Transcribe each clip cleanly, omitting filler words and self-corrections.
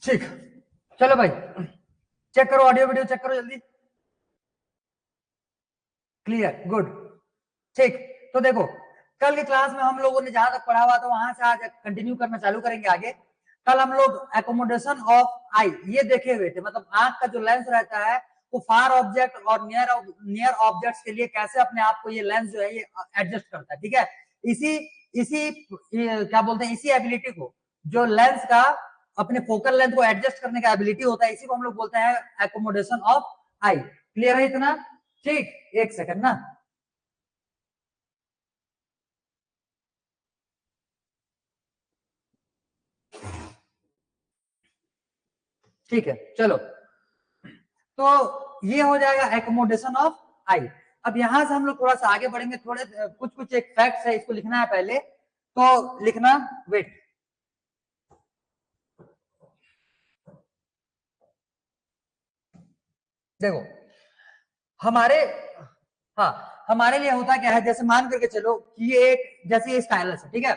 ठीक, चलो भाई चेक करो, ऑडियो वीडियो चेक करो जल्दी। Clear, good. ठीक, तो देखो कल की क्लास में हम लोगों ने जहां तक पढ़ा हुआ था वहां से आज कंटिन्यू करना चालू करेंगे आगे। कल हम लोग एकोमोडेशन ऑफ आई ये देखे हुए थे, मतलब आंख का जो लेंस रहता है वो फार ऑब्जेक्ट और नियर ऑब्जेक्ट्स के लिए कैसे अपने आप को ये लेंस जो है ये एडजस्ट करता है। ठीक है, इसी इसी क्या बोलते हैं, इसी एबिलिटी को, जो लेंस का अपने फोकल लेंथ को एडजस्ट करने का एबिलिटी होता है, इसी को हम लोग बोलते हैं एकोमोडेशन ऑफ आई। क्लियर है इतना? ठीक, एक सेकंड ना। ठीक है, चलो तो ये हो जाएगा एकोमोडेशन ऑफ आई। अब यहां से हम लोग थोड़ा सा आगे बढ़ेंगे, थोड़े कुछ कुछ एक फैक्ट्स है, इसको लिखना है पहले, तो लिखना, वेट, देखो हमारे, हाँ हमारे लिए होता क्या है, जैसे मान करके चलो कि ये एक, जैसे ये स्टाइलस है, ठीक है,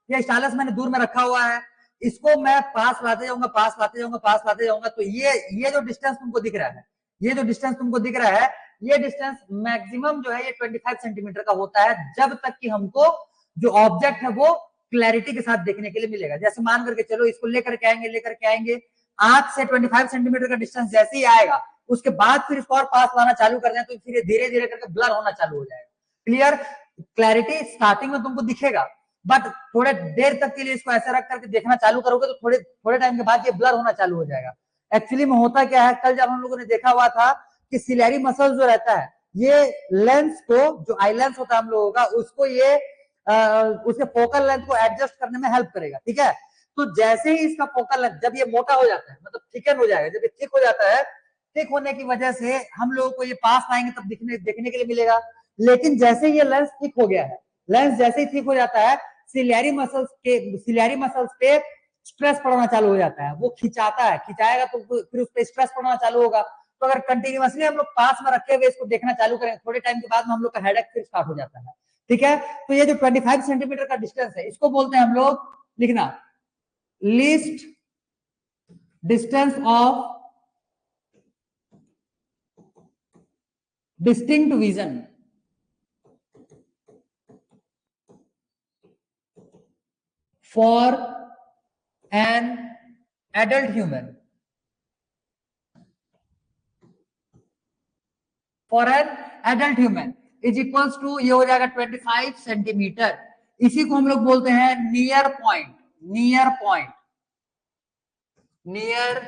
ये स्टाइलस मैंने दूर में रखा हुआ है, इसको मैं पास लाते जाऊंगा, पास लाते जाऊंगा, पास लाते जाऊंगा, तो ये जो डिस्टेंस तुमको दिख रहा है, ये जो डिस्टेंस तुमको दिख रहा है, ये डिस्टेंस मैक्सिमम जो है ये 25 सेंटीमीटर का होता है, जब तक कि हमको जो ऑब्जेक्ट है वो क्लैरिटी के साथ देखने के लिए मिलेगा। जैसे मान करके चलो इसको लेकर के आएंगे, आंख से 25 सेंटीमीटर का डिस्टेंस जैसे ही आएगा, उसके बाद फिर इसको और पास लाना चालू कर दें तो फिर धीरे धीरे करके ब्लर होना चालू हो जाएगा। क्लियर? क्लैरिटी स्टार्टिंग में तुमको दिखेगा, बट थोड़े देर तक के लिए इसको ऐसे रख करके देखना चालू करोगे तो थोड़े थोड़े टाइम के बाद ये ब्लर होना चालू हो जाएगा। एक्चुअली में होता क्या है, कल जब हम लोगों ने देखा हुआ था कि सिलेरी मसल जो रहता है, ये लेंस को, जो आई लेंस होता है हम लोगों का, उसको ये उसके फोकल लेंथ को एडजस्ट करने में हेल्प करेगा। ठीक है, तो जैसे ही इसका फोकल लेंथ जब ये मोटा हो जाता है, मतलब थिकन हो जाएगा, जब ये थिक हो जाता है, थिक होने की वजह से हम लोगों को ये पास आएंगे तब देखने के लिए मिलेगा। लेकिन जैसे ये लेंस थिक हो गया है, लेंस जैसे ही थिक हो जाता है, सिलियरी मसल्स पे स्ट्रेस पड़ना चालू हो जाता है, वो खिंचाता है, खिंचाएगा तो फिर उस पर स्ट्रेस पड़ना चालू होगा। तो अगर कंटिन्यूअसली हम लोग पास में रखे हुए इसको देखना चालू करें, थोड़े टाइम के बाद में हम लोग का हेडेक फिर स्टार्ट हो जाता है। ठीक है, तो ये जो 25 सेंटीमीटर का डिस्टेंस है, इसको बोलते हैं हम लोग, लिखना, least distance of distinct vision for an adult human, for an adult human is equals to, ये हो जाएगा 25 सेंटीमीटर। इसी को हम लोग बोलते हैं near point, near point, near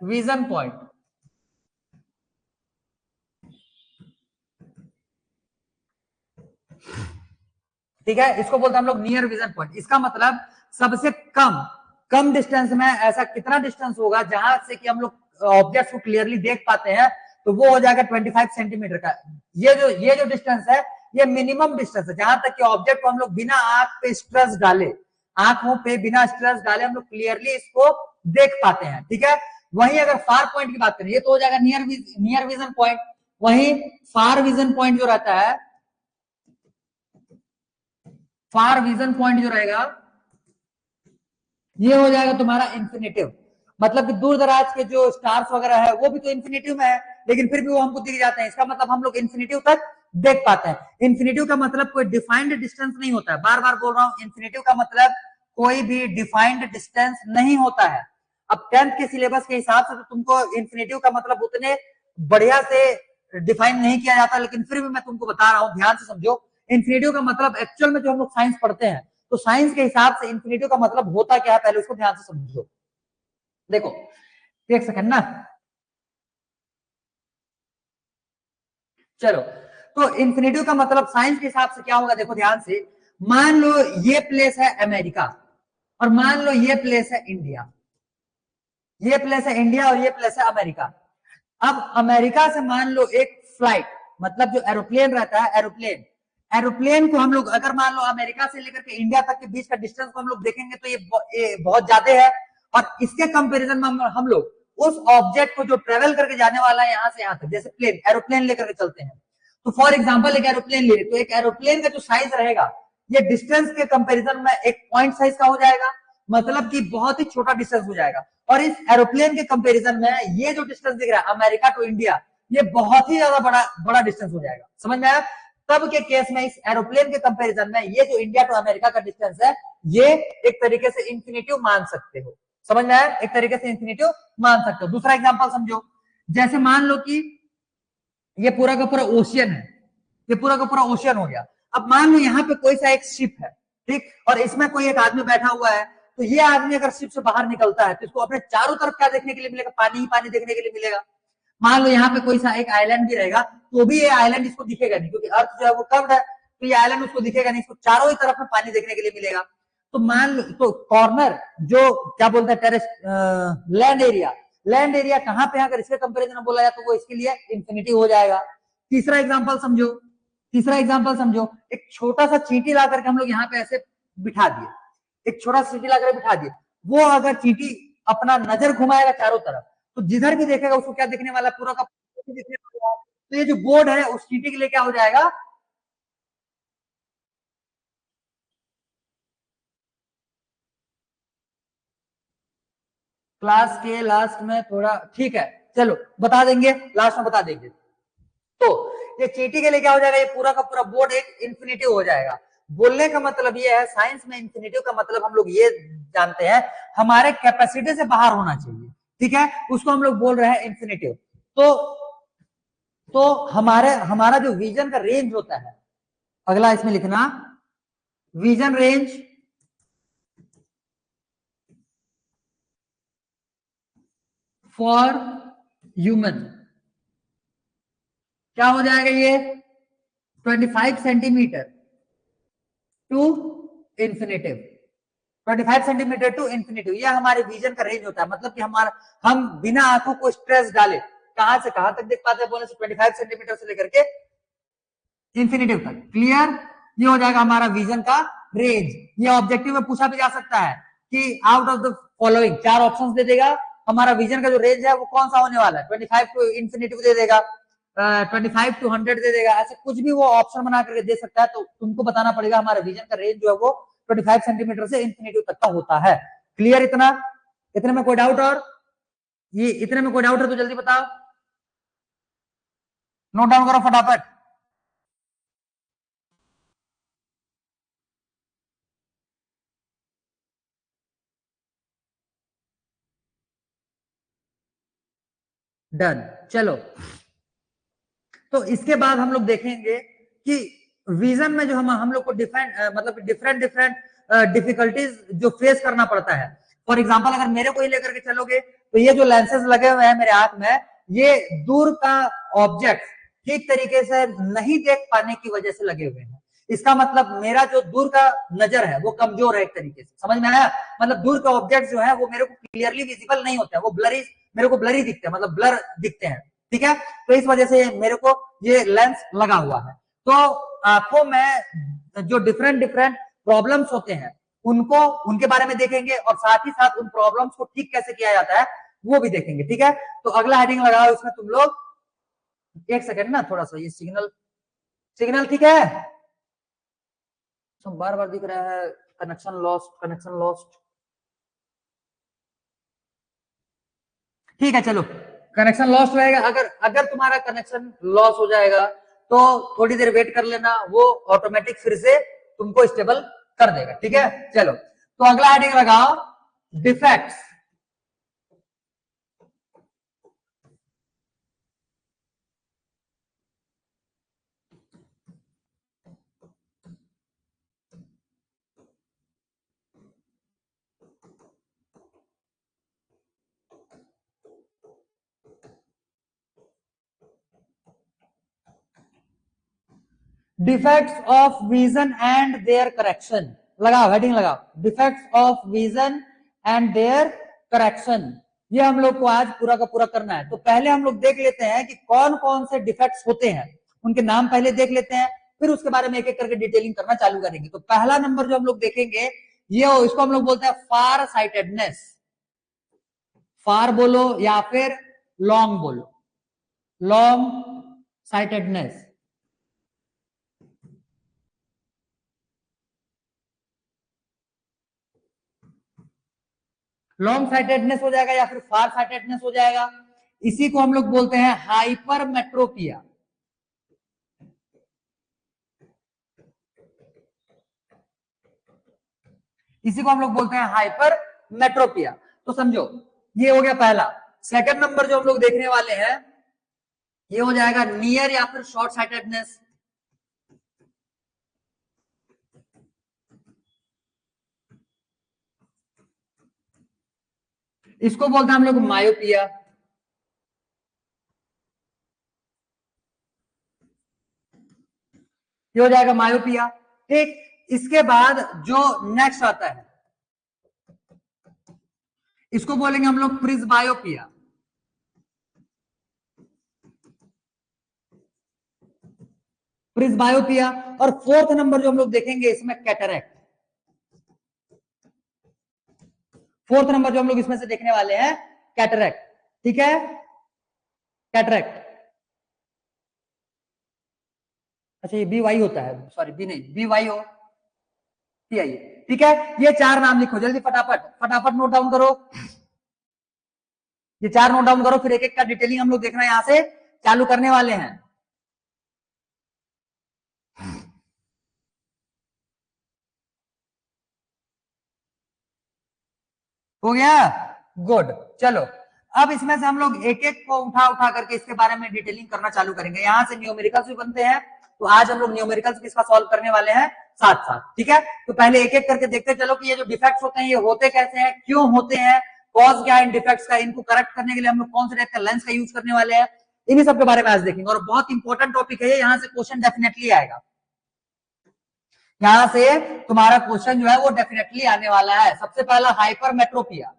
vision point. ठीक है, इसको बोलते हैं हम लोग नियर विजन पॉइंट। इसका मतलब सबसे कम डिस्टेंस में ऐसा कितना डिस्टेंस होगा जहां से कि हम लोग ऑब्जेक्ट को क्लियरली देख पाते हैं, तो वो हो जाएगा 25 सेंटीमीटर का। ये जो डिस्टेंस है ये मिनिमम डिस्टेंस है, जहां तक कि ऑब्जेक्ट को हम लोग बिना आंख पे स्ट्रेस डाले, आंखों पे बिना स्ट्रेस डाले हम लोग क्लियरली इसको देख पाते हैं। ठीक है, वहीं अगर फार पॉइंट की बात करें, ये तो हो जाएगा नियर विजन पॉइंट। वहीं फार विजन पॉइंट जो रहता है, फार विजन पॉइंट जो रहेगा, ये हो जाएगा तुम्हारा इंफिनिटिव। मतलब कि दूर दराज के जो स्टार्स वगैरह है वो भी तो इंफिनिटिव में है, लेकिन फिर भी वो हमको दिख जाते हैं। इसका मतलब हम लोग इंफिनिटिव तक देख पाते हैं। इंफिनिटिव का मतलब कोई डिफाइंड डिस्टेंस नहीं होता है, बार बार बोल रहा हूं, इंफिनिटिव का मतलब कोई भी डिफाइंड डिस्टेंस नहीं होता है। अब 10th के सिलेबस के हिसाब से तो तुमको इंफिनिटिव का मतलब उतने बढ़िया से डिफाइन नहीं किया जाता, लेकिन फिर भी मैं तुमको बता रहा हूं, ध्यान से समझो। इंफिनिटिव का मतलब एक्चुअल में जो हम लोग साइंस पढ़ते हैं, तो साइंस के हिसाब से इंफिनिटिव का मतलब होता क्या है, पहले उसको ध्यान से समझो। देखो एक सेकंड ना, चलो, तो इंफिनिटिव का मतलब साइंस के हिसाब से क्या होगा, देखो ध्यान से। मान लो ये प्लेस है अमेरिका, और मान लो ये प्लेस है इंडिया, ये प्लेस है इंडिया और ये प्लेस है अमेरिका। अब अमेरिका से मान लो एक फ्लाइट, मतलब जो एरोप्लेन रहता है, एरोप्लेन, एरोप्लेन को हम लोग अगर मान लो अमेरिका से लेकर के इंडिया तक के बीच का डिस्टेंस को हम लोग देखेंगे तो ये बहुत ज्यादा है। और इसके कंपैरिजन में हम लोग उस ऑब्जेक्ट को जो ट्रेवल करके जाने वाला है यहां से यहां तक, जैसे प्लेन, एरोप्लेन लेकर के चलते हैं, तो फॉर एग्जाम्पल एक एरोप्लेन ले, तो एक एरोप्लेन का जो साइज रहेगा, ये डिस्टेंस के कंपैरिजन में एक पॉइंट साइज का हो जाएगा। मतलब कि बहुत ही छोटा डिस्टेंस हो जाएगा। और इस एरोप्लेन के कंपैरिजन में ये जो डिस्टेंस दिख रहा है अमेरिका टू इंडिया, ये बहुत ही ज्यादा बड़ा बड़ा डिस्टेंस हो जाएगा। समझ में आया? तब के केस में इस एरोप्लेन के कंपैरिजन में ये जो इंडिया टू अमेरिका का डिस्टेंस है, ये एक तरीके से इंफिनिटिव मान सकते हो। समझ में आया? एक तरीके से इंफिनिटिव मान सकते हो। दूसरा एग्जांपल समझो, जैसे मान लो कि ये पूरा का पूरा ओशियन है, ये पूरा का पूरा ओशियन हो गया। अब मान लो यहाँ पे कोई सा एक शिप है, ठीक, और इसमें कोई एक आदमी बैठा हुआ है, तो ये आदमी अगर शिप से बाहर निकलता है तो इसको अपने चारों तरफ क्या देखने के लिए मिलेगा? पानी ही पानी देखने के लिए मिलेगा। मान लो यहाँ पे कोई सा एक आइलैंड भी रहेगा, तो भी ये आइलैंड इसको दिखेगा नहीं, क्योंकि अर्थ जो है वो कर्व्ड है, तो ये आइलैंड उसको दिखेगा नहीं, इसको चारों ही तरफ में पानी देखने के लिए मिलेगा। तो मान लो, तो कॉर्नर जो क्या बोलते हैं terrace, land area, land area कहां पे अगर इसके कंपेरिजन में बोला जाए तो वो इसके लिए इंफिनिटी हो जाएगा। तीसरा एग्जांपल समझो, तीसरा एग्जांपल समझो, एक छोटा सा चींटी ला करके हम लोग यहाँ पे ऐसे बिठा दिए, एक छोटा सा चींटी ला करके बिठा दिए, वो अगर चींटी अपना नजर घुमाएगा चारों तरफ, तो जिधर भी देखेगा उसको क्या दिखने वाला? पूरा का दिखने वाला। तो ये जो बोर्ड है उस चींटी के लिए क्या हो जाएगा? क्लास के लास्ट में थोड़ा, ठीक है चलो बता देंगे, लास्ट में बता देंगे। तो ये चींटी के लिए क्या हो जाएगा? ये पूरा का पूरा बोर्ड एक इंफिनिटिव हो जाएगा। बोलने का मतलब ये है, साइंस में इंफिनिटिव का मतलब हम लोग ये जानते हैं हमारे कैपेसिटी से बाहर होना चाहिए, ठीक है, उसको हम लोग बोल रहे हैं इंफिनिटिव। तो हमारे हमारा जो विजन का रेंज होता है, अगला इसमें लिखना, विजन रेंज फॉर ह्यूमन क्या हो जाएगा? ये 25 centimetre to infinitive, 25 centimetre to infinitive, ये हमारे विजन का रेंज होता है। मतलब कि हमारा, हम बिना आंखों को स्ट्रेस डाले कहां से कहां तक देख पाते हैं? बोले 25 सेंटीमीटर से लेकर के इंफिनिटिव तक। क्लियर? ये हो जाएगा हमारा विजन का रेंज। ये ऑब्जेक्टिव में पूछा भी जा सकता है कि आउट ऑफ द फॉलोइंग, चार ऑप्शंस दे देगा, हमारा विजन का जो रेंज है वो कौन सा होने वाला है? 25 टू इंफिनिटिव दे देगा, 25 टू 100 दे देगा, ऐसे कुछ भी वो ऑप्शन बना करके दे सकता है। तो तुमको बताना पड़ेगा हमारा विजन का रेंज जो है वो 25 सेंटीमीटर से इंफिनिटिव तक का होता है। क्लियर? इतना, इतने में कोई डाउट? और ये इतने में कोई डाउट है तो जल्दी बताओ, नोट डाउन करो फटाफट। डन। चलो, तो इसके बाद हम लोग देखेंगे कि विजन में जो हम लोग को डिफरेंट, मतलब डिफरेंट डिफरेंट डिफिकल्टीज जो फेस करना पड़ता है। फॉर एग्जांपल अगर मेरे को ही लेकर के चलोगे, तो ये जो लेंसेज लगे हुए हैं मेरे आंख में, ये दूर का ऑब्जेक्ट ठीक तरीके से नहीं देख पाने की वजह से लगे हुए हैं। इसका मतलब मेरा जो दूर का नजर है वो कमजोर है एक तरीके से। समझ में आया? मतलब दूर का ऑब्जेक्ट जो है वो मेरे को क्लियरली विजिबल नहीं होता है, वो ब्लरी, मेरे को ब्लरी दिखते हैं, मतलब ब्लर दिखते हैं, ठीक है। तो इस वजह से मेरे को ये लेंस लगा हुआ है। तो आंखों में जो डिफरेंट डिफरेंट प्रॉब्लम्स होते हैं उनको, उनके बारे में देखेंगे, और साथ ही साथ उन प्रॉब्लम्स को ठीक कैसे किया जाता है वो भी देखेंगे, ठीक है। तो अगला हेडिंग लगाओ इसमें तुम लोग, एक सेकंड ना, थोड़ा सा ये सिग्नल, सिग्नल ठीक है? तो बार बार दिख रहा है कनेक्शन लॉस्ट, कनेक्शन लॉस्ट। ठीक है चलो, कनेक्शन लॉस रहेगा। अगर अगर तुम्हारा कनेक्शन लॉस हो जाएगा तो थोड़ी देर वेट कर लेना, वो ऑटोमेटिक फिर से तुमको स्टेबल कर देगा, ठीक है। चलो, तो अगला हेडिंग लगाओ, defects. Defects of vision and their correction, लगाओ हेडिंग लगाओ, defects of vision and their correction. ये हम लोग को आज पूरा का पूरा करना है। तो पहले हम लोग देख लेते हैं कि कौन कौन से डिफेक्ट्स होते हैं, उनके नाम पहले देख लेते हैं, फिर उसके बारे में एक एक करके डिटेलिंग करना चालू करेंगे। तो पहला नंबर जो हम लोग देखेंगे, ये इसको हम लोग बोलते हैं फार साइटेडनेस। फार बोलो या फिर लॉन्ग बोलो, लॉन्ग साइटेडनेस। लॉन्ग साइटेडनेस हो जाएगा या फिर फार साइटेडनेस हो जाएगा। इसी को हम लोग बोलते हैं हाइपरमेट्रोपिया। इसी को हम लोग बोलते हैं हाइपरमेट्रोपिया। तो समझो ये हो गया पहला। सेकंड नंबर जो हम लोग देखने वाले हैं ये हो जाएगा नियर या फिर शॉर्ट साइटेडनेस। इसको बोलते हैं हम लोग मायोपिया। ये हो जाएगा मायोपिया। ठीक, इसके बाद जो नेक्स्ट आता है इसको बोलेंगे हम लोग प्रिस्बायोपिया। प्रिस्बायोपिया। और फोर्थ नंबर जो हम लोग देखेंगे इसमें कैटरैक्ट। फोर्थ नंबर जो हम लोग इसमें से देखने वाले हैं कैटरैक्ट। ठीक है, कैटरैक्ट। अच्छा ये बी वाई होता है, सॉरी बी नहीं, बी वाई हो टी आई। ठीक है, ये चार नाम लिखो जल्दी, फटाफट फटाफट नोट डाउन करो। ये चार नोट डाउन करो, फिर एक एक का डिटेलिंग हम लोग देखना यहां से चालू करने वाले हैं। हो गया, गुड। चलो अब इसमें से हम लोग एक एक को उठा उठा करके इसके बारे में डिटेलिंग करना चालू करेंगे। यहां से न्यूमेरिकल्स भी बनते हैं, तो आज हम लोग न्यूमेरिकल्स भी इसका सॉल्व करने वाले हैं साथ साथ। ठीक है, तो पहले एक एक करके देखते चलो कि ये जो डिफेक्ट्स होते हैं ये होते कैसे हैं, क्यों होते हैं, कॉज क्या है इन डिफेक्ट्स का, इनको करेक्ट करने के लिए हम लोग कौन से टाइप का लेंस का यूज करने वाले हैं, इन्हीं सब के बारे में आज देखेंगे। और बहुत इंपॉर्टेंट टॉपिक है ये, यहां से क्वेश्चन डेफिनेटली आएगा। यहां से तुम्हारा क्वेश्चन जो है वो डेफिनेटली आने वाला है। सबसे पहला हाइपरमेट्रोपिया।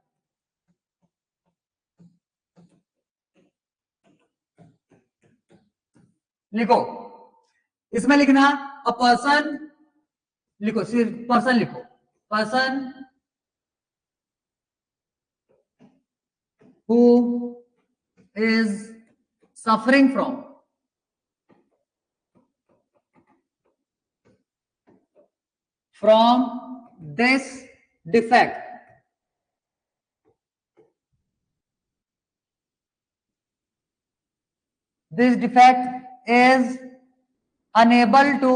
लिखो, इसमें लिखना अ पर्सन, लिखो सिर्फ पर्सन लिखो, person who is suffering from this defect, this defect is unable to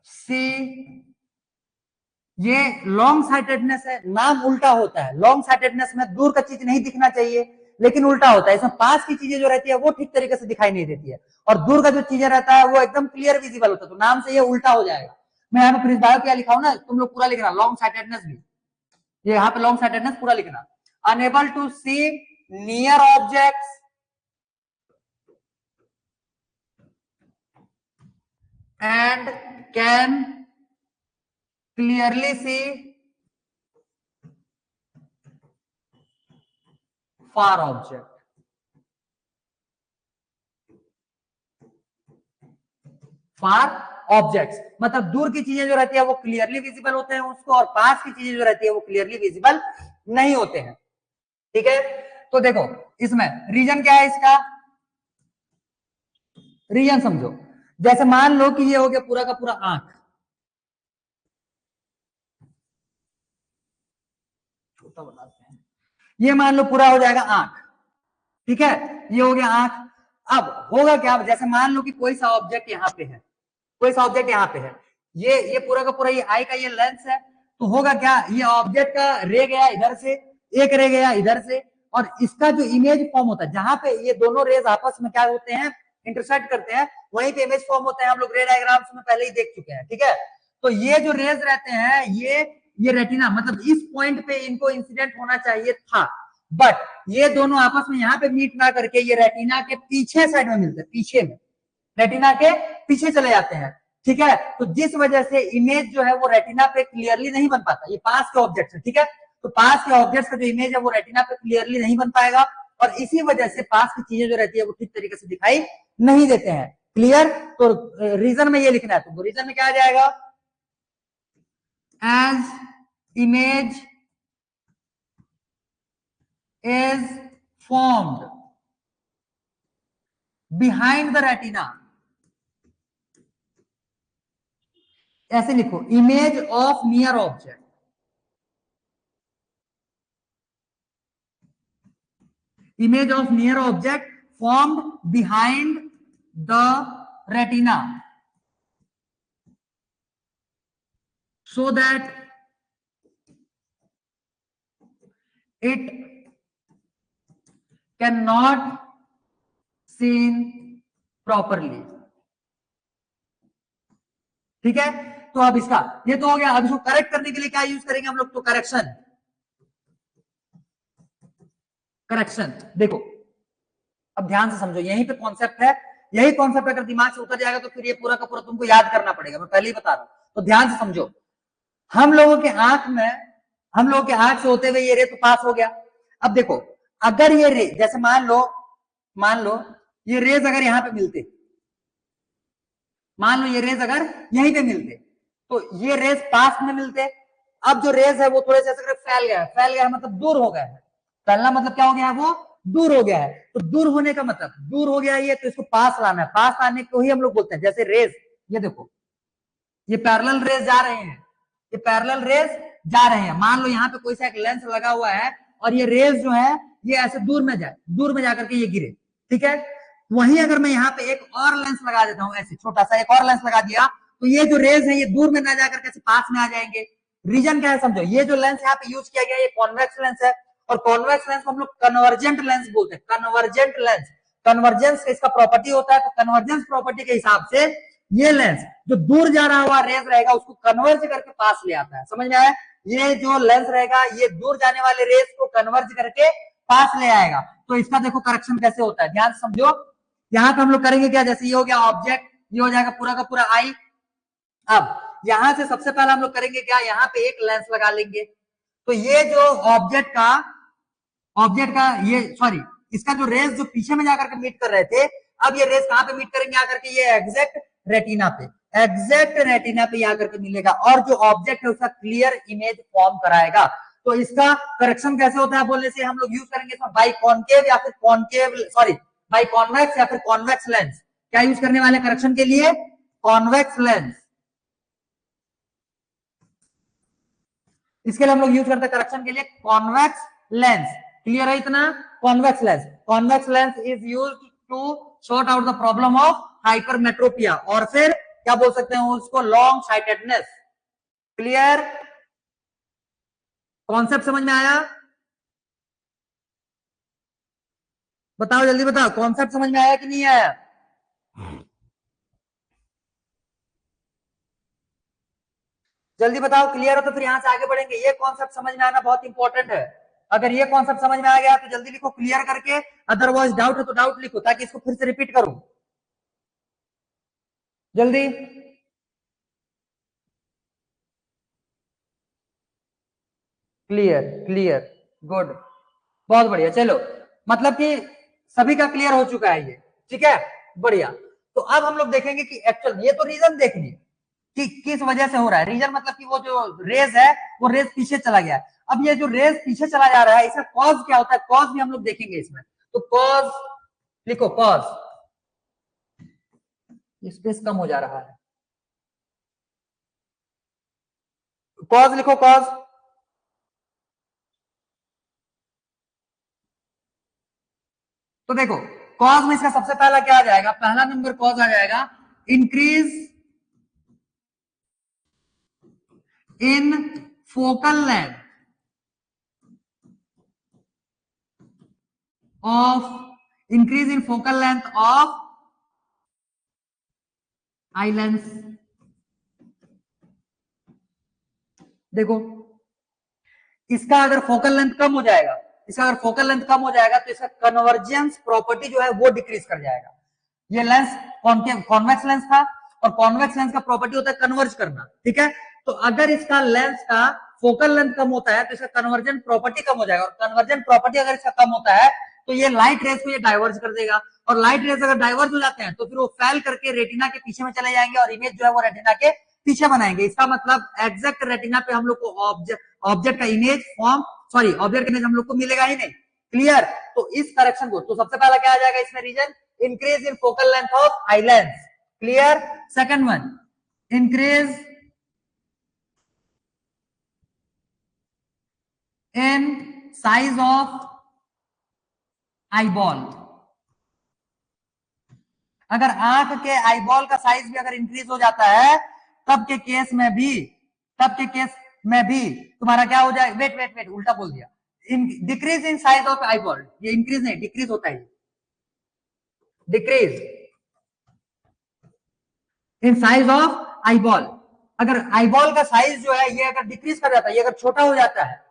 see। ये लॉन्ग साइटेडनेस है, नाम उल्टा होता है। लॉन्ग साइटेडनेस में दूर का चीज नहीं दिखना चाहिए, लेकिन उल्टा होता है। इसमें पास की चीजें जो रहती है वो ठीक तरीके से दिखाई नहीं देती है, और दूर का जो चीजें रहता है वो एकदम क्लियर विजिबल होता है। तो नाम से ये उल्टा हो जाएगा। मैं यहाँ पे प्रिंसिपल क्या लिखा हूं ना, तुम लोग पूरा लिखना लॉन्ग साइटेडनेस भी। ये यहाँ पे लॉन्ग साइटेडनेस पूरा लिखना। Unable to see near objects and can clearly see far object। Far objects मतलब दूर की चीजें जो रहती है वो क्लियरली विजिबल होते हैं उसको, और पास की चीजें जो रहती है वो क्लियरली विजिबल नहीं होते हैं। ठीक है, तो देखो इसमें रीजन क्या है इसका, रीजन समझो। जैसे मान लो कि ये हो गया पूरा का पूरा आंख, छोटा बनाते हैं, ये मान लो पूरा हो जाएगा आंख। ठीक है, ये हो गया आंख। अब होगा क्या, जैसे मान लो कि कोई सा ऑब्जेक्ट यहाँ पे है, कोई सा ऑब्जेक्ट यहाँ पे है, ये पूरा का पूरा ये आई का ये लेंस है। तो होगा क्या, ये ऑब्जेक्ट का रे गया इधर से, एक रे गया इधर से, और इसका जो इमेज फॉर्म होता है जहां पे ये दोनों रेज आपस में क्या होते हैं, इंटरसेक्ट करते हैं, वहीं पे इमेज फॉर्म होता है। हम लोग रे डायग्राम्स में पहले ही देख चुके हैं। ठीक है, तो ये जो रेज रहते हैं ये रेटिना मतलब इस पॉइंट पे इनको इंसिडेंट होना चाहिए था, बट ये दोनों आपस में यहाँ पे मीट ना करके ये रेटिना के पीछे साइड में मिलते हैं, पीछे में, रेटिना के पीछे चले जाते हैं। ठीक है, तो जिस वजह से इमेज जो है वो रेटिना पे क्लियरली नहीं बन पाता। ये पास के ऑब्जेक्ट है, ठीक है, तो पास के ऑब्जेक्ट का जो इमेज है वो रेटिना पे क्लियरली नहीं बन पाएगा, और इसी वजह से पास की चीजें जो रहती है वो ठीक तरीके से दिखाई नहीं देते हैं। क्लियर, तो रीजन में ये लिखना है, तो रीजन में क्या आ जाएगा, as image is formed behind the retina, ऐसे लिखो, image of near object, image of near object formed behind the retina so that it cannot seen properly. ठीक है, तो अब इसका ये तो हो गया। अब इसको करेक्ट करने के लिए क्या यूज करेंगे हम लोग, तो करेक्शन। करेक्शन देखो, अब ध्यान से समझो, यहीं पे कॉन्सेप्ट है, यही कॉन्सेप्ट अगर दिमाग से उतर जाएगा तो फिर ये पूरा का पूरा तुमको याद करना पड़ेगा, मैं पहले ही बता रहा हूं। तो ध्यान से समझो, हम लोगों के आंख में, हम लोगों के आंख से होते हुए ये रे तो पास हो गया। अब देखो, अगर ये रे, जैसे मान लो ये रेज अगर यहां पे मिलते, मान लो ये रेज अगर यहीं पे मिलते, तो ये रेज पास में मिलते। अब जो रेज है वो थोड़े से ऐसे फैल गया है, फैल गया है मतलब दूर हो गया है। फैलना मतलब क्या हो गया है, वो दूर हो गया है। तो दूर होने का मतलब दूर हो गया ये, तो इसको पास लाना है। पास लाने को ही हम लोग बोलते हैं, जैसे रेज, ये देखो ये पैरेलल रेज जा रहे हैं, ये पैरेलल रेज जा रहे हैं। मान लो यहाँ पे कोई सा एक लेंस लगा हुआ है और ये रेज जो है ये ऐसे दूर में जाए, दूर में जाकर के ये गिरे, ठीक है। वहीं अगर मैं यहाँ पे एक और लेंस लगा देता हूँ, ऐसे छोटा सा एक और लेंस लगा दिया, तो ये जो रेज है ये दूर में ना जाकर के पास में आ जाएंगे। रीजन क्या है समझो, ये जो लेंस यहाँ पे यूज किया गया ये कॉन्वेक्स लेंस है, और कॉन्वेक्स लेंस को हम लोग कन्वर्जेंट लेंस बोलते हैं। कन्वर्जेंट लेंस, कन्वर्जेंस इसका प्रॉपर्टी होता है। तो कन्वर्जेंस प्रॉपर्टी के हिसाब से ये लेंस जो दूर जा रहा हुआ रेज रहेगा उसको कन्वर्ज करके पास ले आता है। समझ में आया, ये जो लेंस रहेगा ये दूर जाने वाले रेज को कन्वर्ज करके पास ले आएगा। तो इसका देखो करेक्शन कैसे होता है, ध्यान से समझो। यहां पे हम लोग करेंगे क्या, जैसे ये हो गया ऑब्जेक्ट, ये हो जाएगा पूरा का पूरा आई। अब यहां से सबसे पहले हम लोग करेंगे क्या, यहाँ पे एक लेंस लगा लेंगे। तो ये जो ऑब्जेक्ट का ये सॉरी इसका जो रेज जो पीछे में जाकर के मीट कर रहे थे, अब ये रेज कहां पे मीट करेंगे आकर के, ये एग्जैक्ट रेटिना पे, एग्जैक्ट रेटिना पे आकर के मिलेगा, और जो ऑब्जेक्ट है उसका क्लियर इमेज फॉर्म कराएगा। तो इसका करेक्शन कैसे होता है बोलने से हम लोग यूज करेंगे इसमें बाई कॉन्केव या फिर कॉन्केव सॉरी बाई कॉन्वेक्स या फिर कॉन्वेक्स लेंस। क्या यूज करने वाले करेक्शन के लिए, कॉन्वेक्स लेंस। इसके लिए हम लोग यूज करते हैं करेक्शन के लिए कॉन्वेक्स लेंस। क्लियर है इतना, convex lens. Convex lens is used to sort out the problem of hypermetropia, और फिर क्या बोल सकते हैं उसको, लॉन्ग साइटेडनेस। क्लियर, कॉन्सेप्ट समझ में आया, बताओ जल्दी बताओ, कॉन्सेप्ट समझ में आया कि नहीं आया। जल्दी बताओ, क्लियर हो तो फिर यहां से आगे बढ़ेंगे। ये कॉन्सेप्ट समझ में आना बहुत इंपॉर्टेंट है। अगर ये कॉन्सेप्ट समझ में आ गया तो जल्दी लिखो क्लियर करके, अदरवाइज डाउट है तो डाउट लिखो ताकि इसको फिर से रिपीट करूं जल्दी। क्लियर, क्लियर, गुड, बहुत बढ़िया। चलो, मतलब कि सभी का क्लियर हो चुका है ये, ठीक है, बढ़िया। तो अब हम लोग देखेंगे कि एक्चुअल, ये तो रीजन देख लिए कि किस वजह से हो रहा है। रीजन मतलब कि वो जो रेज है वो रेज पीछे चला गया है। अब ये जो रेज पीछे चला जा रहा है इसका कॉज क्या होता है, कॉज भी हम लोग देखेंगे इसमें। तो कॉज लिखो, कॉज, स्पेस कम हो जा रहा है, कॉज लिखो, कॉज। तो देखो कॉज में इसका सबसे पहला क्या आ जाएगा, पहला नंबर कॉज आ जाएगा increase in focal length of, increase in focal length of eye lens. देखो इसका अगर फोकल लेंथ कम हो जाएगा, इसका अगर फोकल लेंथ कम हो जाएगा तो इसका कन्वर्जेंस प्रॉपर्टी जो है वो डिक्रीज कर जाएगा। ये लेंस कॉन्वेक्स लेंस था, और कॉन्वेक्स लेंस का प्रॉपर्टी होता है कन्वर्ज करना, ठीक है। तो अगर इसका लेंस का फोकल लेंथ कम होता है तो इसका कन्वर्जेंट प्रॉपर्टी कम हो जाएगा, और कन्वर्जेंट प्रॉपर्टी अगर इसका कम होता है तो ये लाइट रेज को ये डाइवर्ज कर देगा, और लाइट रेज अगर डाइवर्ज हो जाते हैं तो फिर वो फैल करके रेटिना के पीछे में चले जाएंगे और इमेज जो है वो रेटिना के पीछे बनाएंगे। इसका मतलब एग्जैक्ट रेटिना पे हम लोग को ऑब्जेक्ट का इमेज फॉर्म सॉरी ऑब्जेक्ट का इमेज हम लोग को मिलेगा ही नहीं। क्लियर, तो इस करेक्शन को, तो सबसे पहला क्या आ जाएगा इसमें reason, increase in focal length of eye lens. Clear, second one, increase in size of eyeball. अगर आंख के आईबॉल का साइज भी अगर इंक्रीज हो जाता है तब के केस में भी, तब के केस में भी तुम्हारा क्या हो जाए, वेट वेट वेट, उल्टा बोल दिया, decrease in size of eyeball, ये इंक्रीज नहीं डिक्रीज होता है, decrease in size of eyeball. अगर आईबॉल का साइज जो है ये अगर डिक्रीज कर जाता है, ये अगर छोटा हो जाता है,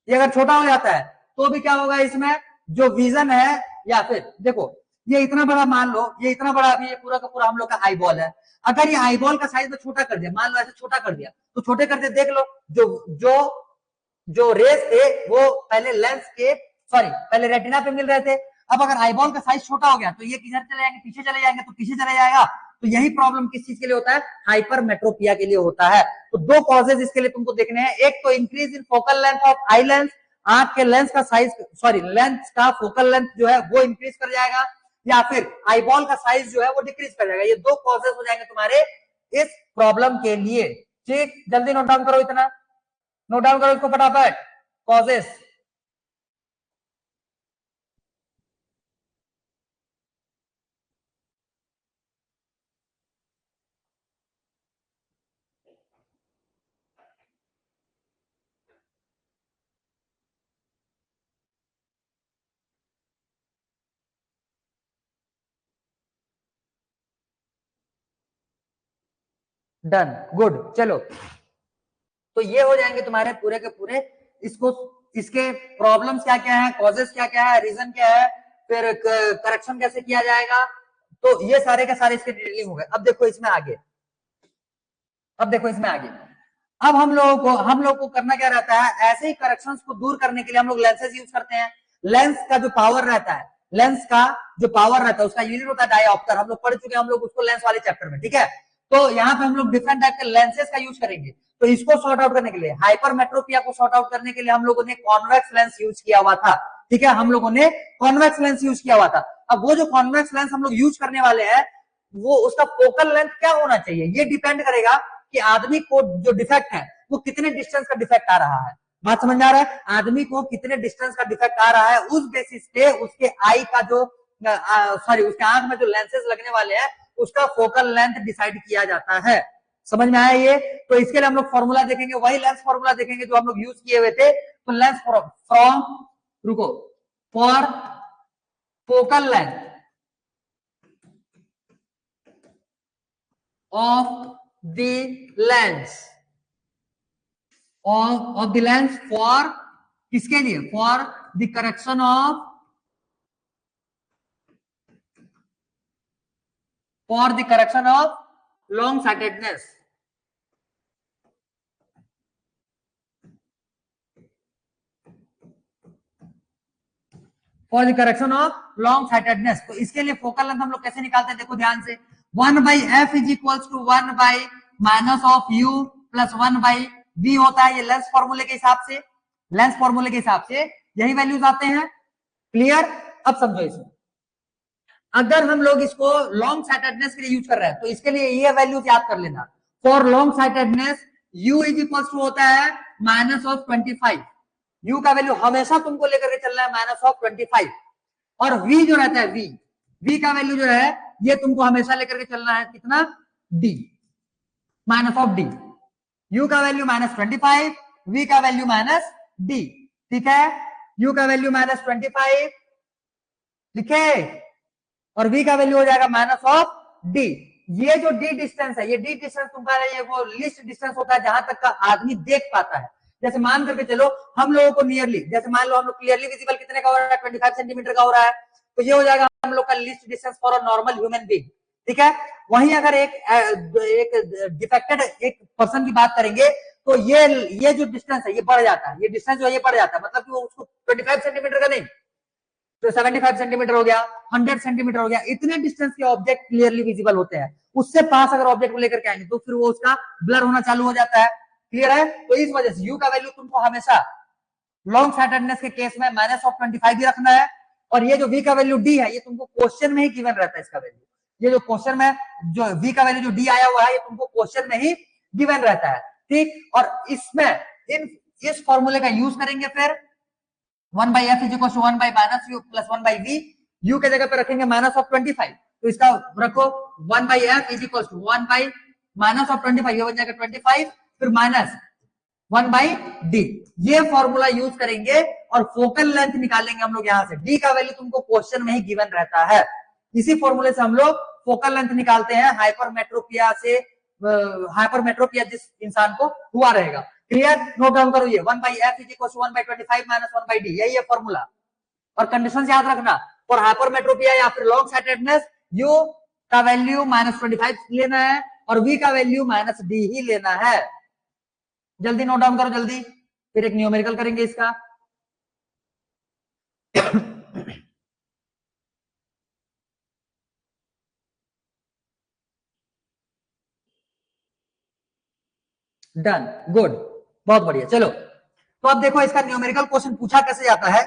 ये अगर छोटा हो जाता है तो भी क्या होगा, इसमें जो विजन है, या फिर देखो ये इतना बड़ा, मान लो ये इतना बड़ा, अभी ये पूरा का पूरा हम लोग का आईबॉल है, अगर ये आईबॉल का साइज में छोटा कर दिया, मान लो ऐसे छोटा कर दिया, तो छोटे करते देख लो, जो जो जो रेस थे वो पहले लेंस के, सॉरी पहले रेटिना पे मिल रहे थे, अब अगर आईबॉल का साइज छोटा हो गया तो ये किधर चले जाएंगे, पीछे चले जाएंगे, तो पीछे चले जाएगा। तो यही प्रॉब्लम किस चीज के लिए होता है, हाइपरमेट्रोपिया के लिए होता है। तो दो कॉजेज इसके लिए तुमको देखने हैं, एक तो increase in focal length of eye lens, आंख के लेंस का साइज, सॉरी लेंस का फोकल लेंथ जो है वो इंक्रीज कर जाएगा, या फिर आईबॉल का साइज जो है वो डिक्रीज कर जाएगा। ये दो कॉजेज हो जाएंगे तुम्हारे इस प्रॉब्लम के लिए। ठीक, जल्दी नोट डाउन करो, इतना नोट डाउन करो इसको फटाफट, कॉजेस। डन, गुड, चलो तो ये हो जाएंगे तुम्हारे पूरे के पूरे, इसको इसके प्रॉब्लम्स क्या क्या है, कॉजेस क्या क्या है, रीजन क्या है, फिर करेक्शन कैसे किया जाएगा, तो ये सारे के सारे इसके डिटेलिंग हो गए। अब देखो इसमें आगे, अब देखो इसमें आगे, अब हम लोगों को करना क्या रहता है, ऐसे ही करेक्शंस को दूर करने के लिए हम लोग लेंसेज यूज करते हैं। लेंस का जो पावर रहता है, लेंस का जो पावर रहता है उसका यूनिट होता है डायोप्टर, हम लोग पढ़ चुके हैं हम लोग उसको लेंस वाले चैप्टर में, ठीक है। तो यहाँ पे हम लोग डिफरेंट टाइप के लेंसेज का यूज करेंगे। तो इसको सॉर्ट आउट करने के लिए, हाइपरमेट्रोपिया को सॉर्ट आउट करने के लिए हम लोगों ने कॉन्वेक्स लेंस यूज किया हुआ था, ठीक है, हम लोगों ने कॉन्वेक्स लेंस यूज किया हुआ था। अब वो जो कॉन्वेक्स लेंस हम लोग यूज करने वाले हैं, वो उसका फोकल लेंथ क्या होना चाहिए, ये डिपेंड करेगा कि आदमी को जो डिफेक्ट है वो कितने डिस्टेंस का डिफेक्ट आ रहा है। बात समझ में आ रहा है, आदमी को कितने डिस्टेंस का डिफेक्ट आ रहा है, उस बेसिस पे उसके आई का जो, सॉरी उसके आंख में जो लेंसेज लगने वाले हैं उसका फोकल लेंथ डिसाइड किया जाता है। समझ में आया ये, तो इसके लिए हम लोग फॉर्मूला देखेंगे, वही लेंस फॉर्मूला देखेंगे जो हम लोग यूज किए हुए थे। तो लेंस फ्रॉम, रुको, for focal length of the lens, of the lens for किसके लिए, for the correction of, for the correction of long sightedness, for the correction of long sightedness. तो इसके लिए फोकल लेंथ हम लोग कैसे निकालते हैं, देखो ध्यान से, 1/f is equals to 1/- of u plus 1/v होता है, ये लेंस फॉर्मूले के हिसाब से, लेंस फॉर्मूले के हिसाब से यही वैल्यूज आते हैं। क्लियर, अब समझो इसमें, अगर हम लोग इसको लॉन्ग साइटेडनेस के लिए यूज कर रहे हैं तो इसके लिए ये वैल्यूज याद कर लेना, for long sightedness u is equals to होता है -25, u का वैल्यू हमेशा तुमको लेकर के चलना है -25, और v जो रहता है, v का वैल्यू जो है ये तुमको हमेशा लेकर के चलना है कितना, d, -d, u का वैल्यू -25, v का वैल्यू -d, ठीक है, u का वैल्यू -25 लिखे, और v का वैल्यू हो जाएगा -d। ये जो d डिस्टेंस है, ये d डिस्टेंस तुम्हारा ये वो लिस्ट डिस्टेंस होता है जहां तक का आदमी देख पाता है। जैसे मान करके चलो हम लोगों को नियरली, जैसे मान लो हम लोग क्लियरली विजिबल कितने का हो रहा है, 25 सेंटीमीटर का हो रहा है, तो ये हो जाएगा हम लोग का list distance for a normal human being, ठीक है। वहीं अगर एक डिफेक्टेड एक पर्सन की बात करेंगे तो ये जो डिस्टेंस है ये बढ़ जाता है, ये डिस्टेंस जो है ये बढ़ जाता है, मतलब कि वो उसको 25 सेंटीमीटर का नहीं तो 75 सेंटीमीटर हो गया, 100 सेंटीमीटर हो गया, इतने डिस्टेंस के ऑब्जेक्ट क्लियरली विजिबल होते हैं। उससे पास अगर ऑब्जेक्ट को लेकर के आएंगे तो फिर वो उसका ब्लर होना चालू हो जाता है। क्लियर है, तो इस वजह से यू का वैल्यू तुमको हमेशा लॉन्ग साइटेडनेस के केस में -25 भी रखना है, और ये जो वी का वैल्यू डी है ये तुमको क्वेश्चन में ही गिवन रहता है, इसका वैल्यू, ये जो क्वेश्चन में जो वी का वैल्यू जो डी आया हुआ है ये तुमको क्वेश्चन में ही गिवन रहता है, ठीक। और इसमें इन इस फॉर्मूले का यूज करेंगे फिर 1/f is equal to 1/-u plus 1/v, u के जगह पे रखेंगे -25, तो इसका रखो 1/f इज इक्वल टू 1/-25, ये बन जाएगा 25, फिर माइनस 1/d, ये फॉर्मूला यूज करेंगे और फोकल लेंथ निकालेंगे हम लोग यहाँ से। d का वैल्यू तुमको क्वेश्चन में ही गिवन रहता है, इसी फॉर्मूले से हम लोग फोकल लेंथ निकालते हैं हाइपरमेट्रोपिया से, हाइपरमेट्रोपिया जिस इंसान को हुआ रहेगा। क्लियर, नोट डाउन करो ये 1/f is equal to 1/25 minus 1/d, यही है फॉर्मूला। और कंडीशन याद रखना, फॉर हाइपरमेट्रोपिया या फिर लॉन्ग साइटेडनेस u का वैल्यू -25 लेना है और v का वैल्यू -d ही लेना है। जल्दी नोट डाउन करो जल्दी, फिर एक न्यूमेरिकल करेंगे इसका। डन, गुड, बहुत बढ़िया। चलो तो अब देखो इसका न्यूमेरिकल क्वेश्चन पूछा कैसे जाता है।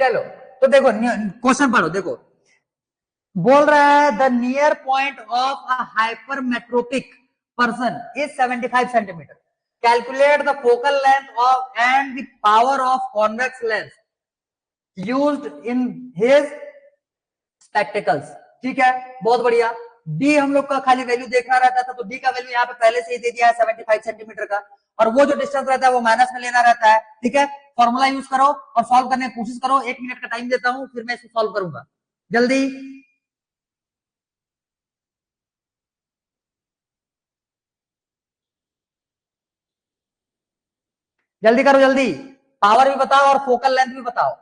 चलो तो देखो क्वेश्चन पढ़ो, देखो बोल रहा है the near point of a hypermetropic person is 75 centimetre, calculate the focal length of and the power of convex lens used in his spectacles. ठीक है, बहुत बढ़िया। डी हम लोग का खाली वैल्यू देखना रहता था, तो डी का वैल्यू यहाँ पे पहले से ही दे दिया है 75 सेंटीमीटर का, और वो जो डिस्टेंस रहता है वो माइनस में लेना रहता है। ठीक है, फॉर्मूला यूज करो और सॉल्व करने की कोशिश करो। 1 मिनट का टाइम देता हूं, फिर मैं इसको सॉल्व करूंगा। जल्दी जल्दी करो, जल्दी। पावर भी बताओ और फोकल लेंथ भी बताओ।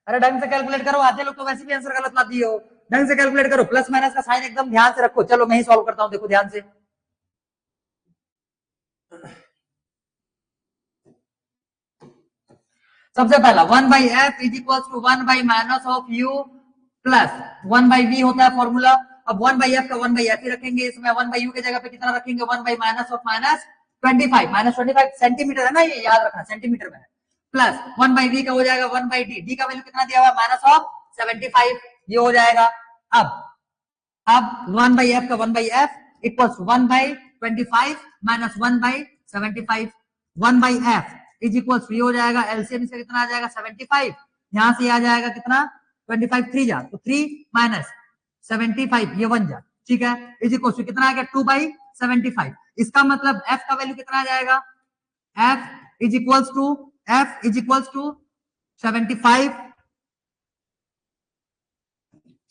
अरे ढंग से कैलकुलेट करो, आधे लोग तो वैसे भी आंसर गलत ला दिए हो। ढंग से कैलकुलेट करो, प्लस माइनस का साइन एकदम ध्यान से रखो। चलो मैं ही सॉल्व करता हूं, देखो ध्यान से। सबसे पहला 1/f is equal to 1/- of u plus 1/v होता है फॉर्मूला। अब 1/f का 1/f ही रखेंगे इसमें, 1/u के जगह पे कितना रखेंगे 1/- ऑफ -25 सेंटीमीटर है ना, ये याद रखना सेंटीमीटर में है, प्लस 1/v का हो जाएगा 1/d, d का वैल्यू कितना दिया हुआ माइनस ऑफ 75, ये हो जाएगा। अब 1/f का 1/f equals 1/25 minus 1/75, 1/f is equals ये हो जाएगा, एलसीएम इसका कितना आ जाएगा 75, यहां से आ जाएगा कितना 25 3 जा तो 3 माइनस 75 ये बन जा। ठीक है, इज इक्वल्स कितना आ गया 2/75। इसका मतलब f का वैल्यू कितना आ जाएगा, f is equals to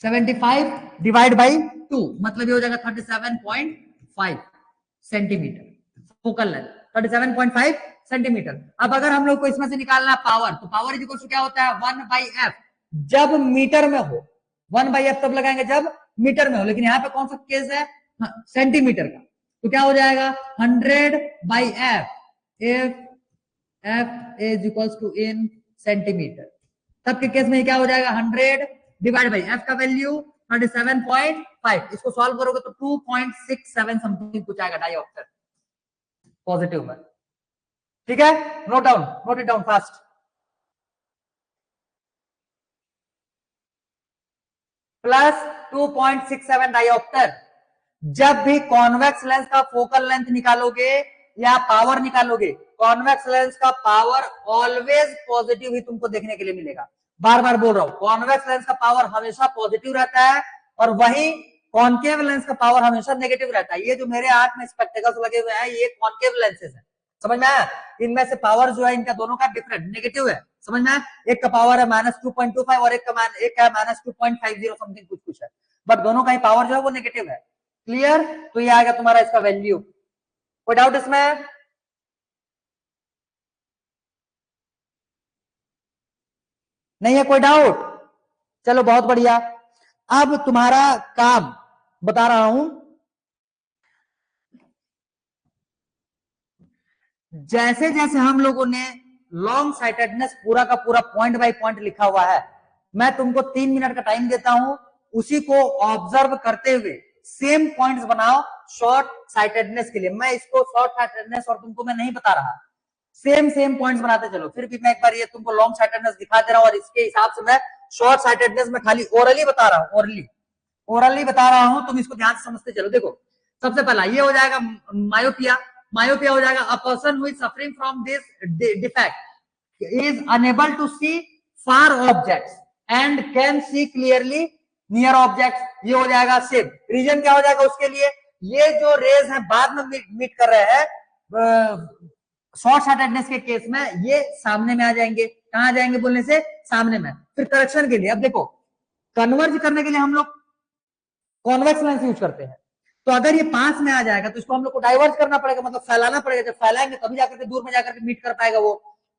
75 divide by 2, मतलब ये हो जाएगा 37.5 सेंटीमीटर फोकल लेंथ, 37.5 सेंटीमीटर। अब अगर हम लोग को इसमें से निकालना है पावर, तो पावर इज इक्वल टू क्या होता है 1/f, जब मीटर में हो। 1/f तब लगाएंगे जब मीटर में हो, लेकिन यहाँ पे कौन सा केस है, सेंटीमीटर का, तो क्या हो जाएगा 100/f if f is equals to in centimetre. तब के केस में क्या हो जाएगा 100 डिवाइड बाई f का वैल्यू 37.5, इसको सॉल्व करोगे तो 2.67 समथिंग कुछ आएगा डाइऑक्टेट पॉजिटिव में। ठीक है, note it down fast. Plus 2.67 डाइऑक्टेट। जब भी कॉन्वेक्स लेंस का फोकल लेंथ निकालोगे या पावर निकालोगे, कॉन्वेक्स लेंस का पावर ऑलवेज पॉजिटिव ही तुमको देखने के लिए मिलेगा। बार बार बोल रहा हूं, कॉन्वेक्स लेंस का पावर हमेशा पॉजिटिव रहता है, और वही कॉन्केव लेंस का पावर हमेशा नेगेटिव रहता है। ये जो मेरे आंख में स्पेक्टेकल्स लगे हुए हैं, ये कॉन्केव लेंसेज है, समझ में आया। इनमें से पावर जो है इनका दोनों का डिफरेंट नेगेटिव है, समझ में आया। एक का पावर है -2.25 और एक है -2.50 समथिंग कुछ कुछ है, बट दोनों का ही पावर जो है वो नेगेटिव है। क्लियर, तो ये आएगा तुम्हारा इसका वैल्यू। कोई डाउट इसमें? नहीं है कोई डाउट? चलो बहुत बढ़िया। अब तुम्हारा काम बता रहा हूं, जैसे जैसे हम लोगों ने लॉन्ग साइटेडनेस पूरा का पूरा पॉइंट बाय पॉइंट लिखा हुआ है, मैं तुमको 3 मिनट का टाइम देता हूं, उसी को ऑब्जर्व करते हुए सेम पॉइंट्स बनाओ शॉर्ट साइटेडनेस के लिए। मैं इसको शॉर्ट साइटेडनेस और तुमको मैं नहीं बता रहा, सेम सेम पॉइंट्स बनाते चलो। फिर भी मैं एक बार ये तुमको लॉन्ग साइटेडनेस दिखा दे रहा हूं और इसके हिसाब से मैं शॉर्ट साइटेडनेस में खाली ओरली बता रहा हूं, ओरली बता रहा हूं, तुम इसको ध्यान से समझते चलो। देखो सबसे पहला ये हो जाएगा मायोपिया। मायोपिया हो जाएगा a person who is suffering from this defect is unable to see far objects and can see clearly near objects. ये हो जाएगा सेम। रीजन क्या हो जाएगा उसके लिए, ये जो रेज है बाद में मीट कर रहे हैं शॉर्ट साइटेडनेस के केस में, ये सामने में आ जाएंगे। कहां आ जाएंगे बोलने से, सामने में। फिर करेक्शन के लिए, अब देखो कन्वर्ज करने के लिए हम लोग कॉन्वेक्स लेंस यूज करते हैं, तो अगर ये पास में आ जाएगा तो इसको हम लोग को डाइवर्ज करना पड़ेगा, मतलब फैलाना पड़ेगा। जब फैलाएंगे तभी जाकर के दूर में जाकर के मीट कर पाएगा वो।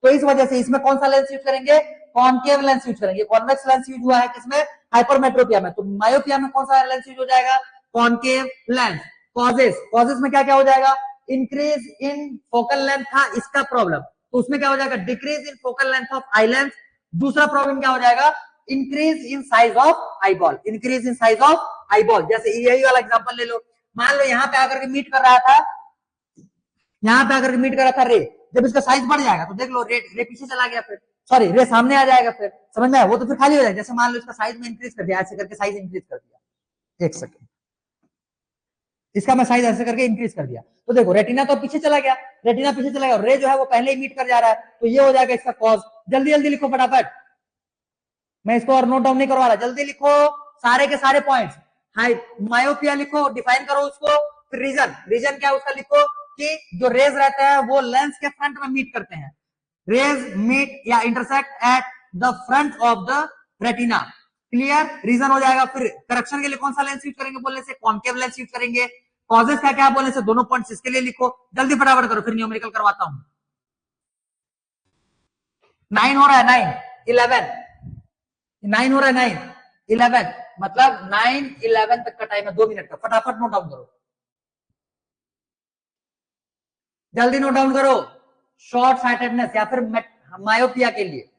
तो इस वजह से इसमें कौन सा लेंस यूज करेंगे, कॉन्केव लेंस यूज करेंगे। कॉन्वेक्स लेंस यूज हुआ है किसमें, हाइपरमेट्रोपिया में। तो मायोपिया में कौन सा लेंस यूज हो जाएगा, कॉन्केव लेंस। कॉजेस, कॉजेस में क्या क्या हो जाएगा, इंक्रीज इन फोकल लेंथ था इसका प्रॉब्लम, तो उसमें क्या हो जाएगा, decrease in focal length of eye lens. दूसरा प्रॉब्लम क्या हो जाएगा, increase in size of eyeball, increase in size of eyeball. जैसे यही वाला एग्जांपल ले लो, मान लो यहाँ पे आकर के मीट कर रहा था, यहाँ पे आकर के मीट कर रहा था रे, जब इसका साइज बढ़ जाएगा तो देख लो रे रे पीछे चला गया, फिर सॉरी रे सामने आ जाएगा, फिर समझ में आया, वो तो फिर खाली हो जाएगा। जैसे मान लो इसका साइज में इंक्रीज कर दिया, ऐसे करके साइज इंक्रीज कर दिया, एक सेकेंड, इसका मैं साइज ऐसे करके इंक्रीज कर दिया, तो देखो रेटिना तो पीछे चला गया, रेटिना पीछे चला गया, रे जो है वो पहले ही मीट कर जा रहा है, तो ये हो जाएगा इसका कॉज। जल्दी जल्दी लिखो फटाफट, मैं इसको और नोट डाउन नहीं करवा रहा, जल्दी लिखो सारे के सारे पॉइंट्स। हाई मायोपिया लिखो, डिफाइन करो उसको। फिर रीजन, रीजन क्या है उसका लिखो कि जो रेज रहते हैं वो लेंस के फ्रंट में मीट करते हैं, रेज मीट या intersect at the front of the retina. Clear, reason हो जाएगा। फिर करेक्शन के लिए कौन सा लेंस यूज करेंगे बोलने से, कॉन्केव लेंस यूज करेंगे। कॉजेस क्या क्या बोलने से, दोनों पॉइंट्स इसके लिए लिखो, जल्दी फटाफट करो, फिर न्यूमेरिकल करवाता हूं। 9 हो रहा है, 9 11 9 हो रहा है, 9 11 मतलब 9 11 तक का टाइम है, 2 मिनट का, फटाफट नोट डाउन करो, जल्दी नोट डाउन करो। शॉर्ट साइटेडनेस या फिर मायोपिया के लिए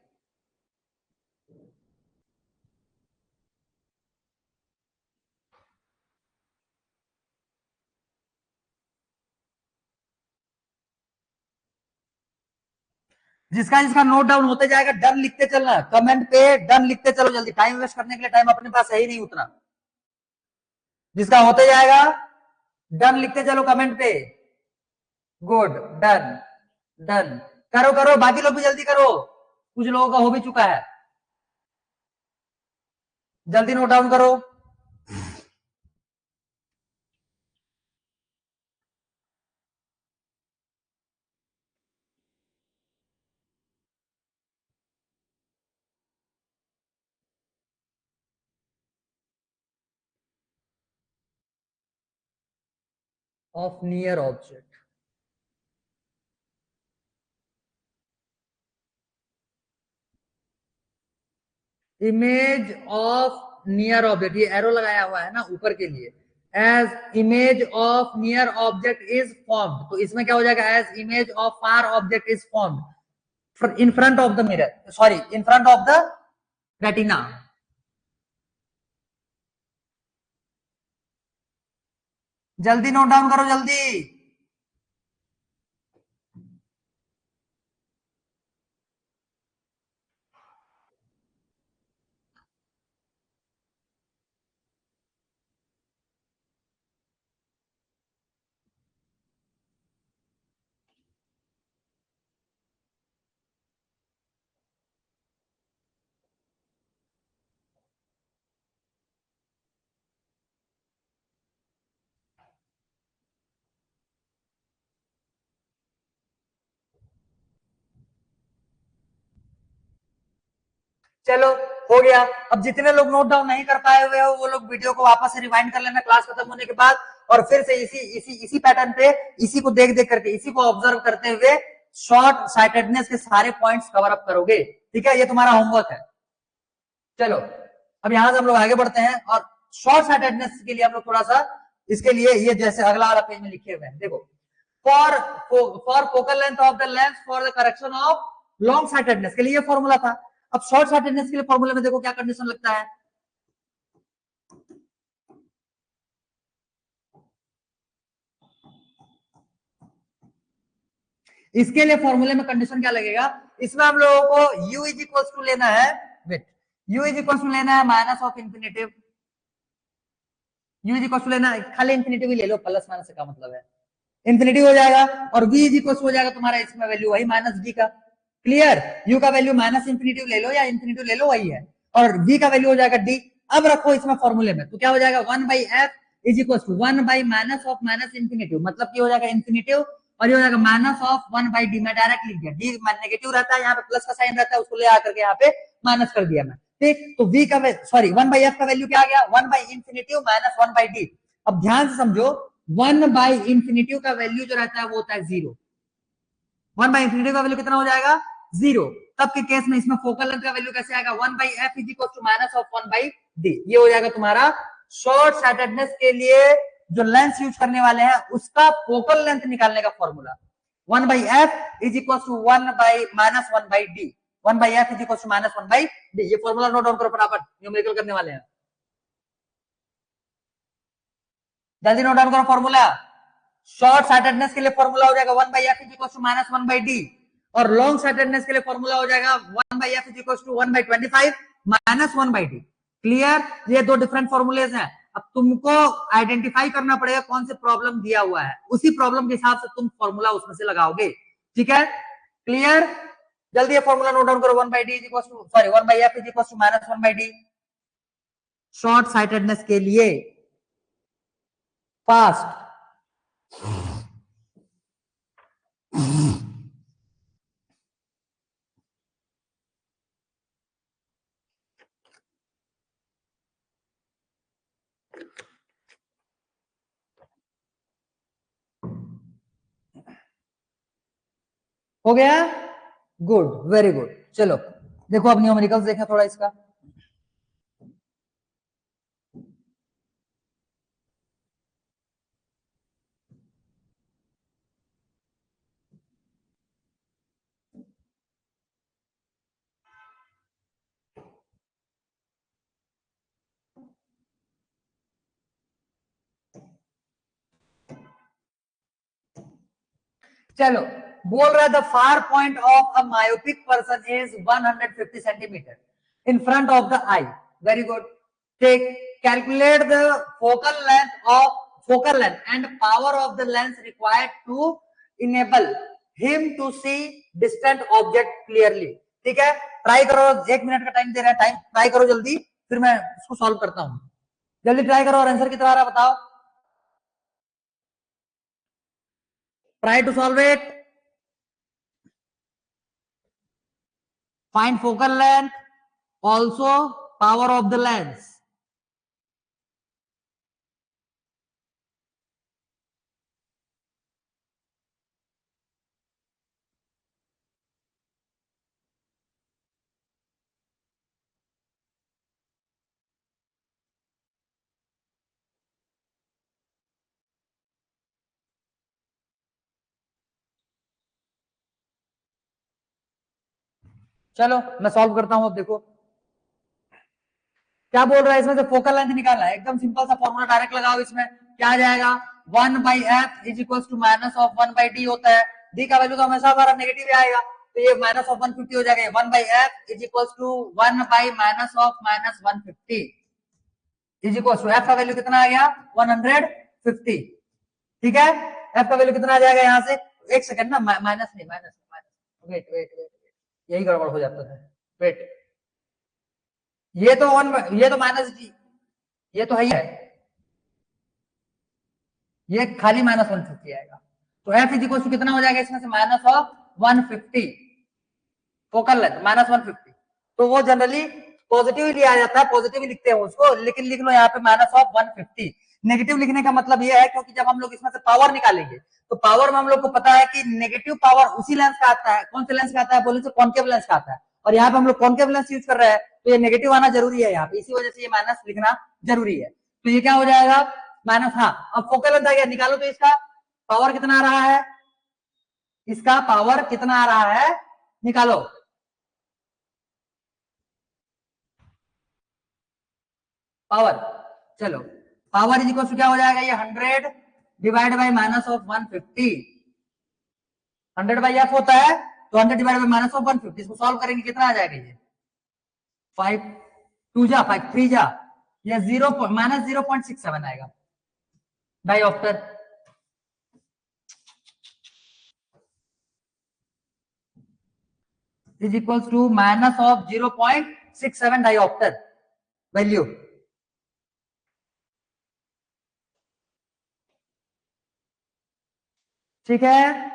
जिसका जिसका नोट डाउन होते जाएगा, डन लिखते चलना, कमेंट पे डन लिखते चलो जल्दी, टाइम वेस्ट करने के लिए टाइम अपने पास है ही नहीं उतना। जिसका होते जाएगा डन लिखते चलो कमेंट पे, गुड, डन डन, करो करो, बाकी लोग भी जल्दी करो, कुछ लोगों का हो भी चुका है, जल्दी नोट डाउन करो। Of near object, image of near object, ये एरो लगाया हुआ है ना ऊपर के लिए, as image of near object is formed, तो इसमें क्या हो जाएगा, as image of far object is formed in front of the mirror, sorry in front of the retina. जल्दी नोट डाउन करो जल्दी। चलो हो गया। अब जितने लोग नोट डाउन नहीं कर पाए हुए हो वो लोग वीडियो को वापस से रिवाइंड कर लेना क्लास खत्म होने के बाद, और फिर से इसी पैटर्न पे, इसी को देख देख करके, इसी को ऑब्जर्व करते हुए शॉर्ट साइटेडनेस के सारे पॉइंट्स कवर अप करोगे। ठीक है, ये तुम्हारा होमवर्क है। चलो अब यहां से हम लोग आगे बढ़ते हैं और शॉर्ट साइटेडनेस के लिए हम लोग थोड़ा सा इसके लिए ये जैसे अगला वाला पेज में लिखे हुए हैं, देखो for focal length of the lens for the correction of long sightedness के लिए ये फॉर्मूला था। अब शॉर्ट साइटेडनेस के लिए फॉर्मूले में देखो क्या कंडीशन लगता है, इसके लिए फॉर्मूले में कंडीशन क्या लगेगा, इसमें हम लोगों को u इज इक्वल टू लेना है, wait, u is equal to लेना है minus of infinitive, u is equal to लेना है, खाली इंफिनिटिव ही ले लो, प्लस माइनस से क्या मतलब है, इंफिनिटी हो जाएगा और v इज इक्वल हो जाएगा तुम्हारा इसमें वैल्यू वही माइनस d का, क्लियर, u का वैल्यू माइनस इंफिनिटी ले लो या इंफिनिटी ले लो वही है, और v का वैल्यू हो जाएगा d। अब रखो इसमें फॉर्मूले में तो क्या हो जाएगा 1/f is equal to 1 minus of minus infinity, मतलब कि हो जाएगा इंफिनिटी और ये हो जाएगा माइनस ऑफ 1/d, मैं डायरेक्ट लिख दिया, d नेगेटिव रहता है यहाँ पे प्लस का साइन रहता है उसको ले आकर के यहाँ पे माइनस कर दिया मैं, ठीक, तो v का सॉरी 1/f का वैल्यू क्या आ गया 1/इंफिनिटी माइनस 1/d। अब ध्यान से समझो 1/इंफिनिटी का वैल्यू जो रहता है वो होता है 0, 1/इंफिनिटी का वैल्यू कितना हो जाएगा 0, तब के केस में इसमें फोकल लेंथ का वैल्यू कैसे आएगा 1/f is equal to minus of 1/d, ये हो जाएगा तुम्हारा शॉर्ट साइटेडनेस के लिए जो लेंस यूज करने वाले हैं उसका फोकल लेंथ निकालने का formula 1/f is equal to 1/-1/d, 1/f is equal to -1/d, ये फॉर्मूला नोट डाउन करो फटाफट, न्यूमेरिकल करने वाले हैं, जल्दी नोट डाउन करो फॉर्मूला, शॉर्ट साइटेडनेस के लिए फॉर्मूला हो जाएगा 1/f is equal to -1/d और लॉन्ग साइटेडनेस के लिए फॉर्मूला हो जाएगा 1/f is equal to 1/25 -1/d, clear, ये दो डिफरेंट फॉर्मूलेज हैं। अब तुमको आइडेंटिफाई करना पड़ेगा कौन से प्रॉब्लम दिया हुआ है, उसी प्रॉब्लम के हिसाब से तुम फॉर्मूला उसमें से लगाओगे, ठीक है, क्लियर, जल्दी ये फॉर्मूला नोट डाउन करो 1/d is equal to sorry 1/f is equal to -1/d short sightedness के लिए, फास्ट हो गया, गुड, वेरी गुड, चलो देखो अब न्यूमेरिकल्स देखें थोड़ा इसका, चलो बोल रहा है the far point of a myopic person is 150 centimetre in front of the eye, very good, take calculate the focal length and power of the lens required to enable him to see distant object clearly, ठीक है, try करो, 1 minute का time दे रहा है, time try करो जल्दी, फिर मैं इसको सॉल्व करता हूं, जल्दी ट्राई करो और आंसर कितना आ रहा बताओ, try to solve it, find focal length also power of the lens, चलो मैं सॉल्व करता हूं, अब देखो क्या बोल रहा है, इसमें से फोकल लेंथ निकालना है, एकदम सिंपल सा फॉर्मूला डायरेक्ट लगाओ, इसमें क्या आ जाएगा 1/f is equal to minus of 1/d होता है, d का वैल्यू तो हमेशा हमारा नेगेटिव आएगा, तो ये माइनस ऑफ 150 हो जाएगा, 1/f is equal to minus of -150 is equal to f का वैल्यू कितना आ गया 150, ठीक है, f का वैल्यू कितना आ जाएगा यहाँ से, एक सेकंड ना, माइनस नहीं, माइनस वेट वेट वेट, यही गड़बड़ हो जाता है, वेट, ये तो ये तो माइनस डी, ये तो है, ये खाली -150 आएगा, तो f इज इक्वल टू कितना हो जाएगा इसमें से माइनस ऑफ 150 फोकल लेंथ -150, तो वो जनरली पॉजिटिव लिया जाता है, पॉजिटिव लिखते हैं उसको, लेकिन लिख लो यहाँ पे -150, नेगेटिव लिखने का मतलब ये है क्योंकि जब हम लोग इसमें से पावर निकालेंगे तो पावर में हम लोग को पता है कि नेगेटिव पावर उसी लेंस का आता है, कौन से लेंस का आता है बोले तो कॉनकेव लेंस का आता है, और यहाँ पे हम लोग कॉन्केव लेंस यूज कर रहे हैं, तो ये नेगेटिव आना जरूरी है यहाँ पे, इसी वजह से ये माइनस लिखना जरूरी है। तो ये क्या हो जाएगा माइनस। हाँ, अब फोकल लेंथ आ गया, निकालो तो इसका पावर कितना आ रहा है, इसका पावर कितना आ रहा है निकालो। पावर, चलो पावर इज इक्वल टू क्या हो जाएगा, ये 100 divide by minus of 150। 100 by F होता है, तो 100 डिवाइड बाई माइनस ऑफ 150, इसको सॉल्व करेंगे कितना आ जाएगा ये 5 2 जा 5 3 जा, ये 0 माइनस 0.67 आएगा dioptre. Is equal to minus of 0.67 dioptre value. ठीक है,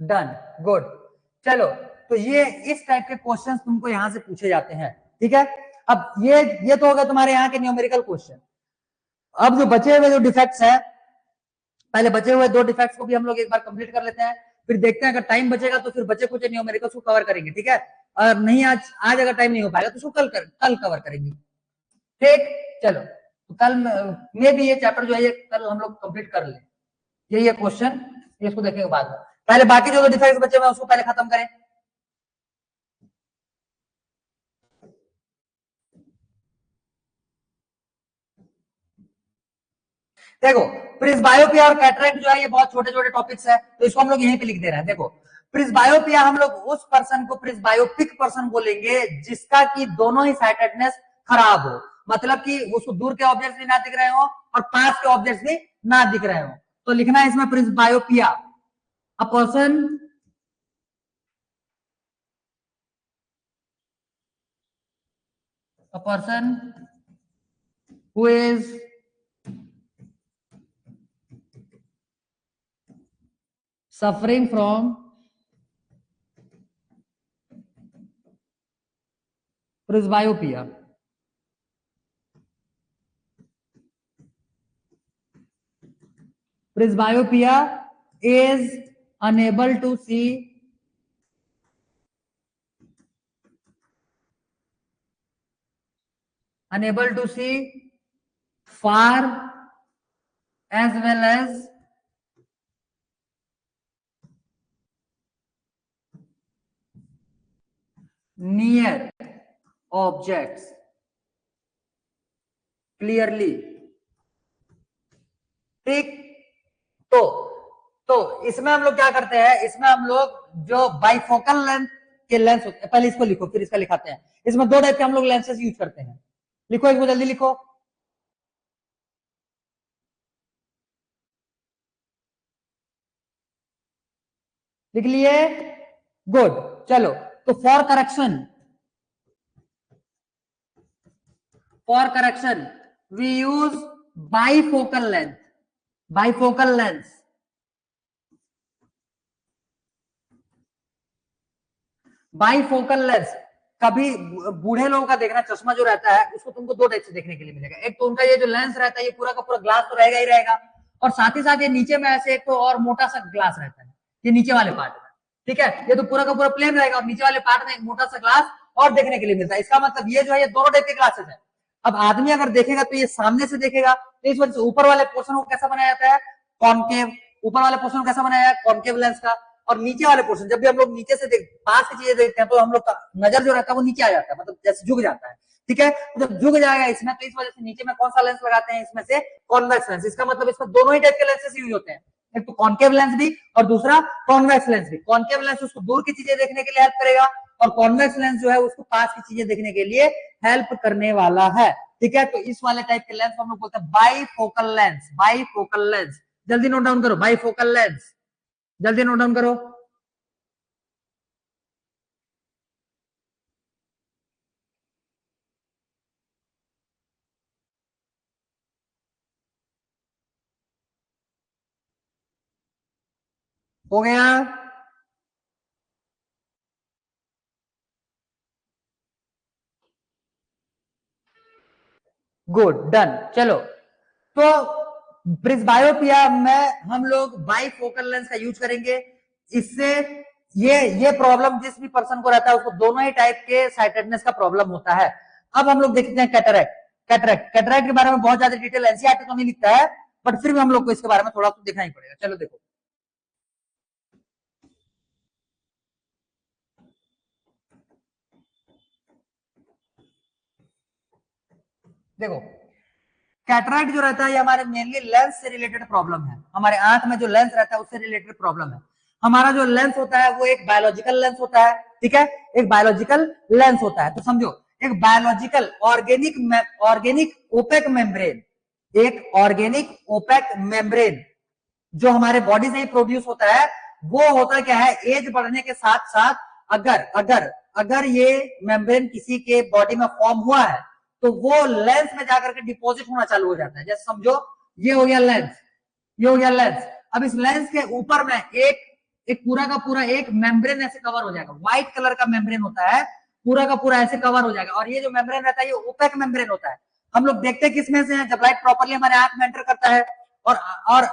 डन, गुड। चलो, तो ये इस टाइप के क्वेश्चंस तुमको यहां से पूछे जाते हैं। ठीक है, अब ये तो हो गया तुम्हारे यहाँ के न्यूमेरिकल क्वेश्चन। अब जो बचे हुए जो डिफेक्ट्स है, पहले बचे हुए 2 डिफेक्ट्स को भी हम लोग एक बार कंप्लीट कर लेते हैं, फिर देखते हैं अगर टाइम बचेगा तो फिर बचे कुछ न्यूमेरिकल्स को कवर करेंगे। ठीक है, और नहीं आज आज अगर टाइम नहीं हो पाएगा तो उसको कल कवर करेंगे। ठीक, चलो, तो कल में भी ये चैप्टर जो है ये कल हम लोग कंप्लीट कर ले, यही है क्वेश्चन, इसको देखेंगे बाद में। पहले बाकी जो डिफेक्ट्स बचे हुए हैं उसको पहले खत्म करें। देखो, प्रिस्बायोपिया और कैटरेक्ट जो है ये बहुत छोटे छोटे टॉपिक्स है, तो इसको हम लोग यहीं पे लिख दे रहे हैं। देखो, प्रिस्बायोपिया हम लोग उस पर्सन को प्रिस्बायोपिक पर्सन बोलेंगे जिसका कि दोनों ही साइटेडनेस खराब हो, मतलब कि उसको दूर के ऑब्जेक्ट्स भी ना दिख रहे हो और पास के ऑब्जेक्ट्स भी ना दिख रहे हो, तो लिखना है इसमें presbyopia, a person a person who is suffering from presbyopia. Presbyopia is unable to see far as well as near objects clearly. ठीक, तो इसमें हम लोग क्या करते हैं, इसमें हम लोग जो बाइफोकल लेंथ के लेंस होते हैं, पहले इसको लिखो फिर इसका लिखाते हैं। इसमें 2 टाइप के हम लोग लेंसेज यूज करते हैं, लिखो इसको जल्दी लिखो। लिख लिए, गुड। चलो, तो for correction we use bifocal length, bifocal lens, bifocal lens. कभी बूढ़े लोगों का देखना, चश्मा जो रहता है उसको तुमको 2 टाइप से देखने के लिए मिलेगा। एक तो उनका ये जो लेंस रहता है ये पूरा का पूरा ग्लास तो रहेगा ही रहेगा, और साथ ही साथ ये नीचे में ऐसे एक तो और मोटा सा ग्लास रहता है, ये नीचे वाले पार्ट में। ठीक है, ये तो पूरा का पूरा प्लेन रहेगा और नीचे वाले पार्ट में एक मोटा सा ग्लास और देखने के लिए मिलता है। इसका मतलब ये जो है ये दोनों टाइप के ग्लासेस है। अब आदमी अगर देखेगा तो ये सामने से देखेगा, तो इस वजह से ऊपर वाले पोर्शन को कैसा बनाया जाता है, कॉनकेव। ऊपर वाले पोर्शन को कैसा बनाया है, कॉनकेव लेंस का। और नीचे वाले पोर्शन, जब भी हम लोग नीचे से पास की चीजें देखते हैं तो हम लोग का नजर जो रहता है वो नीचे आ जाता है, मतलब जैसे झुक जाता है। ठीक है, तो जब झुक जाएगा इसमें तो इस वजह से नीचे में कौन सा लेंस लगाते हैं, इसमें से कॉन्वेक्स लेंस। इसका मतलब इसमें दोनों ही टाइप के लेंसेस यूज होते हैं, एक तो कॉनकेव लेंस भी और दूसरा कॉन्वेक्स लेंस भी। कॉनकेव लेंस उसको दूर की चीजें देखने के लिए हेल्प करेगा और कॉन्वेक्स लेंस जो है उसको पास की चीजें देखने के लिए हेल्प करने वाला है। ठीक है, तो इस वाले टाइप के लेंस हम लोग बोलते हैं बाइफोकल लेंस, बाइफोकल लेंस। जल्दी नोट डाउन करो, बाइफोकल लेंस, जल्दी नोट डाउन करो। हो गया, गुड, डन। चलो, तो प्रिस्बायोपिया में हम लोग बाइफोकल लेंस का यूज करेंगे। इससे ये प्रॉब्लम जिस भी पर्सन को रहता है उसको दोनों ही टाइप के साइटेडनेस का प्रॉब्लम होता है। अब हम लोग देखते हैं कैटरैक्ट। कैटरैक्ट के बारे में बहुत ज्यादा डिटेल एनसीईआरटी तो नहीं लिखता है, बट फिर भी हम लोग को इसके बारे में थोड़ा तो देखना ही पड़ेगा। चलो देखो, देखो कैटरैक्ट जो रहता है ये हमारे मेनली लेंस से रिलेटेड प्रॉब्लम है। हमारे आंख में जो लेंस रहता है उससे रिलेटेड प्रॉब्लम है। हमारा जो लेंस होता है वो एक बायोलॉजिकल लेंस होता है, ठीक है, एक बायोलॉजिकल लेंस होता है। तो समझो, एक बायोलॉजिकल ऑर्गेनिक ओपेक मेम्ब्रेन, एक ऑर्गेनिक ओपेक मेम्ब्रेन जो हमारे बॉडी से ही प्रोड्यूस होता है, वो होता क्या है, एज बढ़ने के साथ साथ अगर अगर अगर ये मेम्ब्रेन किसी के बॉडी में फॉर्म हुआ है तो वो लेंस में जाकर के डिपॉजिट होना चालू हो जाता है। जैसे समझो, ये हो गया लेंस, ये हो गया लेंस। अब इस लेंस के ऊपर में एक एक पूरा का पूरा एक मेम्ब्रेन ऐसे कवर हो जाएगा, व्हाइट कलर का मेम्ब्रेन होता है, पूरा का पूरा ऐसे कवर हो जाएगा। और ये जो मेम्ब्रेन रहता है ये ओपेक मेम्ब्रेन होता है। हम लोग देखते हैं किसमें से है, जब लाइट प्रॉपर्ली हमारे आंख में एंटर करता है और और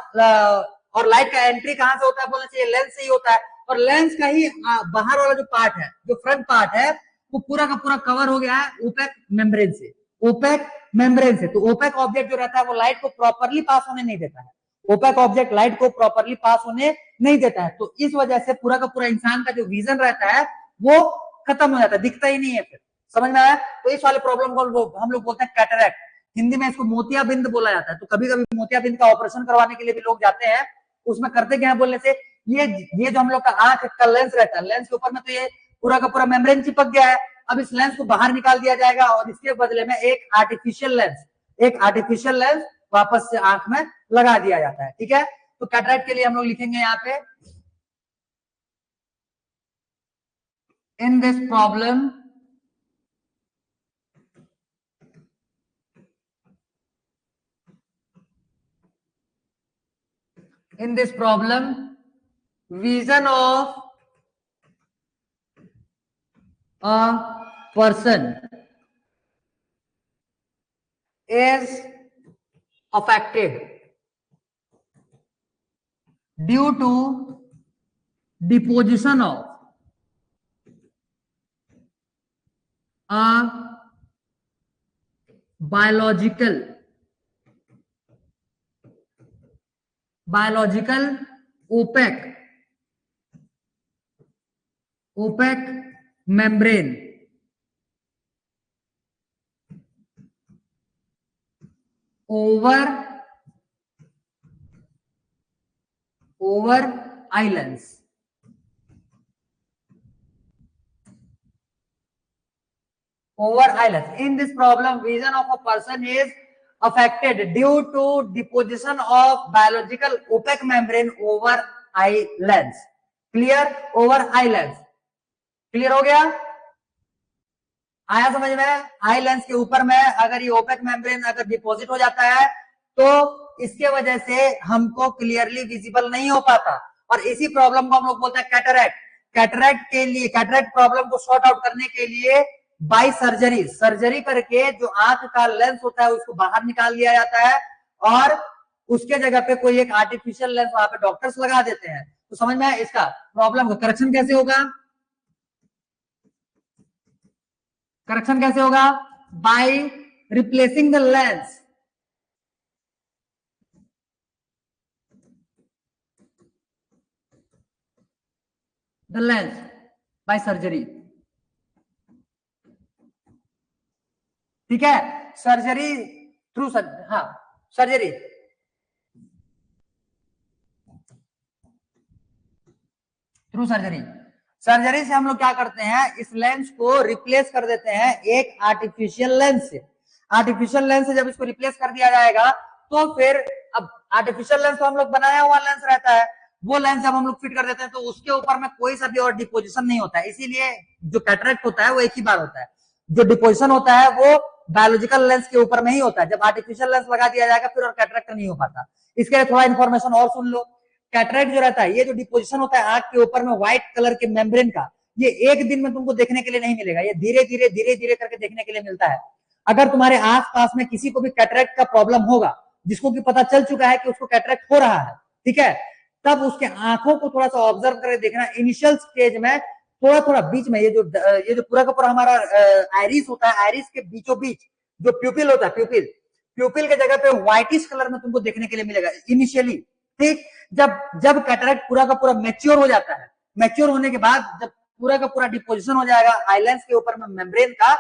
और लाइट का एंट्री कहां से होता है बोलना चाहिए, लेंस से ही होता है। और लेंस का ही बाहर वाला जो पार्ट है, जो फ्रंट पार्ट है, वो पूरा का पूरा कवर हो गया है ओपेक मेम्ब्रेन से, ओपेक मेम्ब्रेन से। तो ओपेक ऑब्जेक्ट जो रहता है वो लाइट को प्रॉपर्ली पास होने नहीं देता है, ओपेक ऑब्जेक्ट लाइट को प्रॉपर्ली पास होने नहीं देता है। तो इस वजह से पूरा का पूरा इंसान का जो विजन रहता है वो खत्म हो जाता है, दिखता ही नहीं है। फिर समझ में आया? तो इस वाले प्रॉब्लम को हम लोग बोलते हैं कैटरैक्ट। हिंदी में इसको मोतियाबिंद बोला जाता है। तो कभी कभी मोतियाबिंद का ऑपरेशन करवाने के लिए भी लोग जाते हैं। उसमें करते क्या है बोलने से, ये जो हम लोग का आंख का लेंस रहता है, लेंस के ऊपर में तो ये पूरा का पूरा मेम्ब्रेन चिपक गया है। अब इस लेंस को बाहर निकाल दिया जाएगा और इसके बदले में एक आर्टिफिशियल लेंस वापस से आंख में लगा दिया जाता है, ठीक है। तो कैटरैक्ट के लिए हम लोग लिखेंगे यहाँ पे, in this problem vision of a person is affected due to deposition of a biological opaque membrane over eye lens. Over eye lens. In this problem, vision of a person is affected due to deposition of biological opaque membrane over eye lens. Clear? Over eye lens. Clear हो गया? आया समझ में? Eye lens के ऊपर में अगर ये ओपेक मेम्ब्रेन अगर डिपॉजिट हो जाता है तो इसके वजह से हमको क्लियरली विजिबल नहीं हो पाता, और इसी प्रॉब्लम को हम लोग बोलते हैं कैटरैक्ट। कैटरैक्ट प्रॉब्लम को सॉर्ट आउट करने के लिए बाय सर्जरी करके जो आंख का लेंस होता है उसको बाहर निकाल लिया जाता है और उसके जगह पे कोई एक आर्टिफिशियल लेंस वहां पे डॉक्टर्स लगा देते हैं। तो समझ में आया? इसका प्रॉब्लम का करेक्शन कैसे होगा? By replacing the lens by surgery. ठीक है, सर्जरी थ्रू सर्जरी सर्जरी से हम लोग क्या करते हैं, इस लेंस को रिप्लेस कर देते हैं एक आर्टिफिशियल लेंस से। आर्टिफिशियल लेंस से जब इसको रिप्लेस कर दिया जाएगा तो फिर अब आर्टिफिशियल लेंस तो हम लोग बनाया हुआ लेंस रहता है, वो लेंस जब हम लोग फिट कर देते हैं तो उसके ऊपर में कोई सा भी और डिपोजिशन नहीं होता है। इसीलिए जो कैटरैक्ट होता है वो एक ही बार होता है, जो डिपोजिशन होता है वो बायोलॉजिकल लेंस के ऊपर में ही होता है। जब आर्टिफिशियल लेंस लगा दिया जाएगा फिर और कैटरैक्ट नहीं हो पाता। इसके लिए थोड़ा इन्फॉर्मेशन और सुन लो। कैटरैक्ट जो रहता है, ये जो डिपोजिशन होता है आंख के ऊपर में व्हाइट कलर के मेम्ब्रेन का, ये एक दिन में तुमको देखने के लिए नहीं मिलेगा, ये धीरे धीरे करके देखने के लिए मिलता है। अगर तुम्हारे आसपास में किसी को भी कैटरेक्ट का प्रॉब्लम होगा, जिसको कि पता चल चुका है कि उसको कैटरेक्ट हो रहा है, ठीक है, तब उसके आंखों को थोड़ा सा ऑब्जर्व करके देखना। इनिशियल स्टेज में थोड़ा थोड़ा बीच में ये जो पूरा का पूरा हमारा आयरिस होता है, आयरिस के बीचों बीच जो प्यूपिल होता है, प्यूपिल प्यूपिल के जगह पे व्हाइटिश कलर में तुमको देखने के लिए मिलेगा इनिशियली। ठीक, जब जब कैटरेक्ट पूरा का पूरा मैच्योर हो जाता है, मैच्योर होने के बाद जब पूरा का पूरा डिपोजिशन हो जाएगा आईलेंस के ऊपर में मेम्ब्रेन का,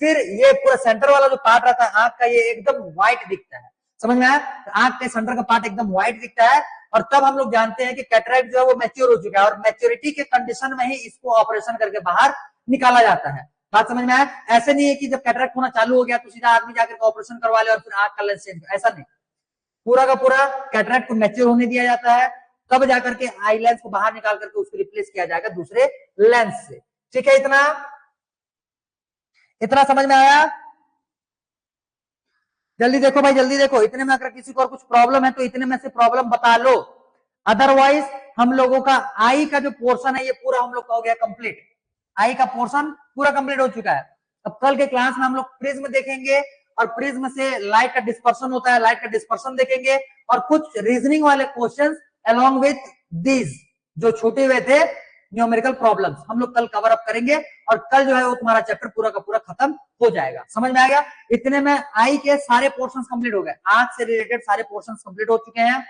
फिर ये पूरा सेंटर वाला जो पार्ट रहता है आंख का, ये एकदम व्हाइट दिखता है। समझ में आया? आंख के सेंटर का पार्ट एकदम व्हाइट दिखता है, और तब हम लोग जानते हैं कि कैटरेक्ट जो है वो मैच्योर हो चुका है, और मैच्योरिटी के कंडीशन में ही इसको ऑपरेशन करके बाहर निकाला जाता है। बात समझ में आया? ऐसे नहीं है कि जब कैटरेक्ट होना चालू हो गया तो सीधा आदमी जाकर ऑपरेशन करवा ले और फिर आंख का लेंस चेंज, ऐसा नहीं। पूरा का पूरा कैटरेक्ट को मैच्योर होने दिया जाता है, तब जाकर के आई लेंस को बाहर निकाल करके उसको रिप्लेस किया जाएगा दूसरे लेंस से। ठीक है, इतना इतना समझ में आया? जल्दी देखो भाई, जल्दी देखो। इतने में अगर किसी को और कुछ प्रॉब्लम है तो इतने में से प्रॉब्लम बता लो, अदरवाइज हम लोगों का आई का जो पोर्शन है ये पूरा हम लोग का हो गया कंप्लीट। आई का पोर्शन पूरा कंप्लीट हो चुका है। अब कल के क्लास में हम लोग प्रिज्म देखेंगे, और प्रिज्म से लाइट का डिस्पर्शन होता है, लाइट का डिस्पर्शन देखेंगे, और कुछ रीजनिंग वाले क्वेश्चंस अलोंग विथ दीज जो छूटे हुए थे न्यूमेरिकल प्रॉब्लम्स हम लोग कल कवर अप करेंगे, और कल जो है वो तुम्हारा चैप्टर पूरा का पूरा खत्म हो जाएगा। समझ में आ गया? इतने में आई के सारे पोर्शंस कंप्लीट हो गए, आंख से रिलेटेड सारे पोर्शंस कंप्लीट हो चुके हैं।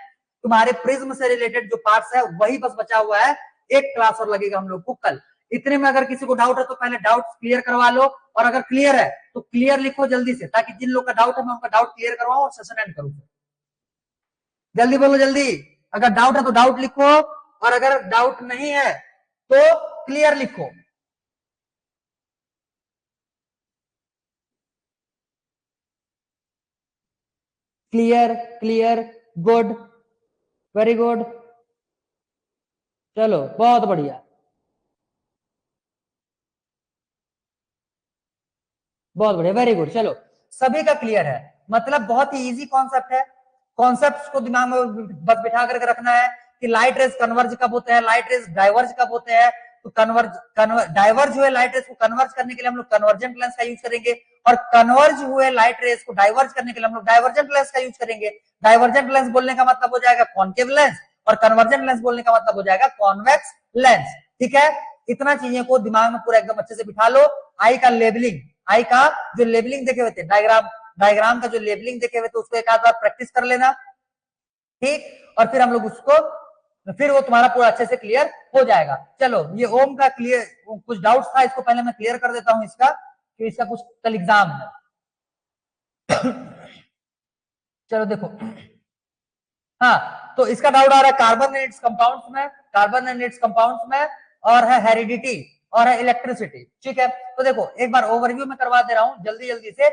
तुम्हारे प्रिज्म से रिलेटेड जो पार्ट्स है वही बस बचा हुआ है, एक क्लास और लगेगा हम लोग को कल। इतने में अगर किसी को डाउट है तो पहले डाउट क्लियर करवा लो, और अगर क्लियर है तो क्लियर लिखो जल्दी से, ताकि जिन लोग का डाउट है मैं उनका डाउट क्लियर करवाऊं और सेशन एंड करूं। जल्दी बोलो, जल्दी। अगर डाउट है तो डाउट लिखो, और अगर डाउट नहीं है तो क्लियर लिखो। Clear, clear, good, very good, चलो बहुत बढ़िया, बहुत बढ़िया, वेरी गुड। चलो सभी का क्लियर है, मतलब बहुत ही इजी कॉन्सेप्ट है। कॉन्सेप्ट्स को दिमाग में बस बिठा करके रखना है कि लाइट रेज कन्वर्ज कब होते हैं, लाइट रेज डाइवर्ज कब होते हैं। तो डाइवर्ज हुए लाइट रेज को कन्वर्ज करने के लिए हम लोग कन्वर्जेंट लेंस का यूज करेंगे, और कन्वर्ज हुए लाइट रेज को डाइवर्ज करने के लिए हम लोग डाइवर्जेंट लेंस का यूज करेंगे। डाइवर्जेंट लेंस बोलने का मतलब हो जाएगा कॉन्केव लेंस, और कन्वर्जेंट लेंस बोलने का मतलब हो जाएगा कॉन्वेक्स लेंस। ठीक है, इतना चीजों को दिमाग में पूरा एकदम अच्छे से बिठा लो। आई का लेबलिंग, आई का जो लेबलिंग देखे हुए थे, डायग्राम का जो लेबलिंग देखे हुए थे उसको एक आध बार प्रैक्टिस कर लेना। ठीक, और फिर हम लोग उसको, फिर वो तुम्हारा पूरा अच्छे से क्लियर हो जाएगा। चलो ये ओम का क्लियर, कुछ डाउट्स था, इसको पहले मैं क्लियर कर देता हूं इसका, कि इसका कुछ कल एग्जाम है। चलो देखो, हाँ, तो इसका डाउट आ रहा है कार्बन एंड इट्स कंपाउंड्स में, कार्बन एंड इट्स कंपाउंड्स में, और है हेरिडिटी, और है इलेक्ट्रिसिटी। ठीक है, तो देखो एक बार ओवरव्यू में करवा दे रहा हूं जल्दी जल्दी से।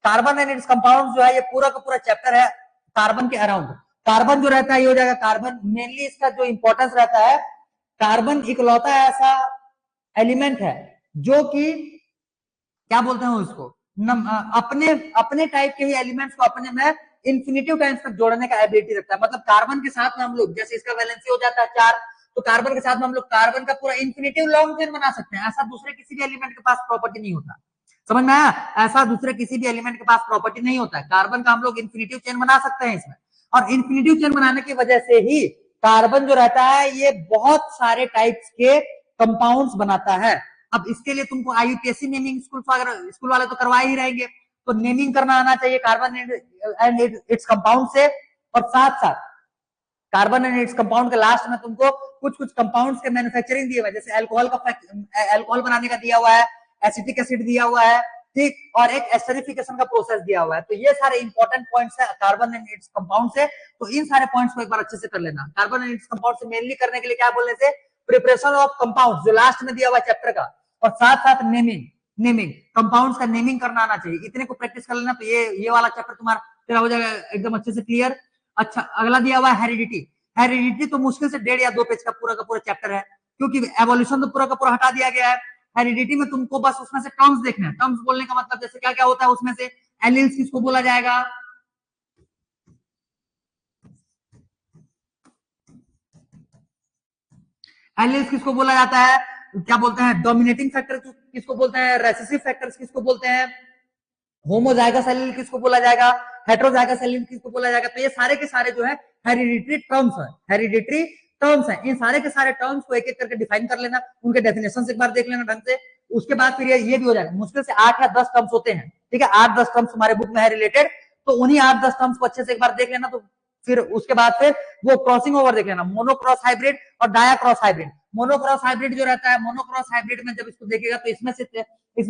कार्बन एंड इट्स कंपाउंड्स जो है ये पूरा का पूरा चैप्टर है कार्बन के अराउंड। कार्बन जो रहता है ये हो जाएगा कार्बन, मेनली इसका जो इंपॉर्टेंस रहता है, कार्बन इकलौता ऐसा एलिमेंट है जो कि क्या बोलते हैं उसको, अपने अपने टाइप के ही एलिमेंट्स को अपने में इंफिनिटिव टाइम्स तक जोड़ने का एबिलिटी रखता है। मतलब कार्बन के साथ में हम लोग, जैसे इसका वैलेंसी हो जाता है 4, तो कार्बन के साथ में हम लोग कार्बन का पूरा इंफिनिटिव लॉन्ग चेन बना सकते हैं। ऐसा दूसरे किसी भी एलिमेंट के पास प्रॉपर्टी नहीं होता। समझ में आया? ऐसा दूसरे किसी भी एलिमेंट के पास प्रॉपर्टी नहीं होता है। कार्बन का हम लोग इंफिनिटिव चेन बना सकते हैं इसमें, और इंफिनिटिव चेन बनाने की वजह से ही कार्बन जो रहता है ये बहुत सारे टाइप्स के कंपाउंड्स बनाता है। अब इसके लिए तुमको आईयूपीएससी नेमिंग स्कूल वाले तो करवा ही रहेंगे, तो नेमिंग करना आना चाहिए कार्बन एंड इट्स कंपाउंड से। और साथ साथ कार्बन एंड इट्स कंपाउंड के लास्ट में तुमको कुछ कुछ कंपाउंड्स के मैन्युफैक्चरिंग दिए हुए, जैसे अल्कोहल बनाने का दिया हुआ है, एसिटिक एसिड दिया हुआ है, ठीक, और एक एस्टरिफिकेशन का प्रोसेस दिया हुआ है। तो ये सारे इंपॉर्टेंट पॉइंट्स है कार्बन एंड इट्स कंपाउंड से। तो इन सारे पॉइंट्स को एक बार अच्छे से कर लेना। कार्बन एंड इट्स कंपाउंड से मेनली करने के लिए क्या बोलने से, प्रिपरेशन ऑफ कंपाउंड जो लास्ट में दिया हुआ चैप्टर का, और साथ साथ नेमिंग, नेमिंग कंपाउंड्स का नेमिंग करना आना चाहिए। इतने को प्रैक्टिस कर लेना, तो ये वाला चैप्टर तुम्हारा तेरा हो जाएगा एकदम अच्छे से क्लियर। अच्छा, अगला दिया हुआ है हेरिडिटी। हेरिडिटी तो मुश्किल से 1.5 या 2 पेज का पूरा चैप्टर है, क्योंकि एवोल्यूशन तो पूरा का पूरा हटा दिया गया है। हेरिडिटी में तुमको बस उसमें से टर्म्स देखना है। टर्म्स बोलने का मतलब जैसे क्या क्या होता है उसमें से, एलिल्स किसको बोला जाएगा, एलिल्स किसको बोला जाता है, क्या बोलते हैं, डोमिनेटिंग फैक्टर किसको बोलते हैं, रेसेसिव फैक्टर्स किसको बोलते हैं, होमोजाइगस एलील किसको बोला जाएगा, हेटेरोजाइगस एलील किसको बोला जाएगा। तो ये सारे के सारे जो है हेरिडिटरी टर्म्स है, हेरिडिटरी टर्म्स है। इन सारे के सारे टर्म्स को एक एक करके डिफाइन कर लेना, उनके डेफिनेशन एक बार देख लेना ढंग से। उसके बाद फिर ये भी हो जाएगा, मुश्किल से 8 या 10 टर्म्स होते हैं, ठीक है, 8-10 टर्म्स हमारे बुक में है रिलेटेड, तो उन्हीं 8-10 टर्म्स को अच्छे से एक बार देख लेना। तो फिर उसके बाद फिर वो क्रॉसिंग ओवर देख लेना, मोनोक्रॉस हाइब्रिड और डायाक्रॉस हाइब्रिड। मोनोक्रॉस हाइब्रिड जो रहता है, मोनोक्रॉस हाइब्रिड में जब इसको देखेगा तो इसमें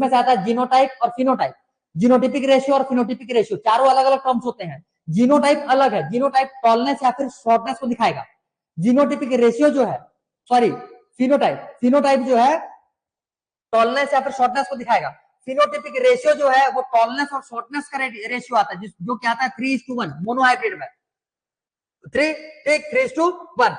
से आता है जीनोटाइप और फिनोटाइप, जीनोटिपिक रेशियो और फिनोटिपिक रेशियो, चारों अलग अलग टर्म्स होते हैं। जीनोटाइप अलग है, जीनोटाइप टॉलनेस या फिर शॉर्टनेस को दिखाएगा। जीनोटिपिक रेशियो जो है, सॉरी फिनोटाइप जो है टॉलनेस या फिर शॉर्टनेस को दिखाएगा। फिनोटिपिक रेशियो जो है वो टॉलनेस और शॉर्टनेस का रेशियो आता है, जो क्या आता है 3:1 मोनोहाइब्रिड में, 3:1।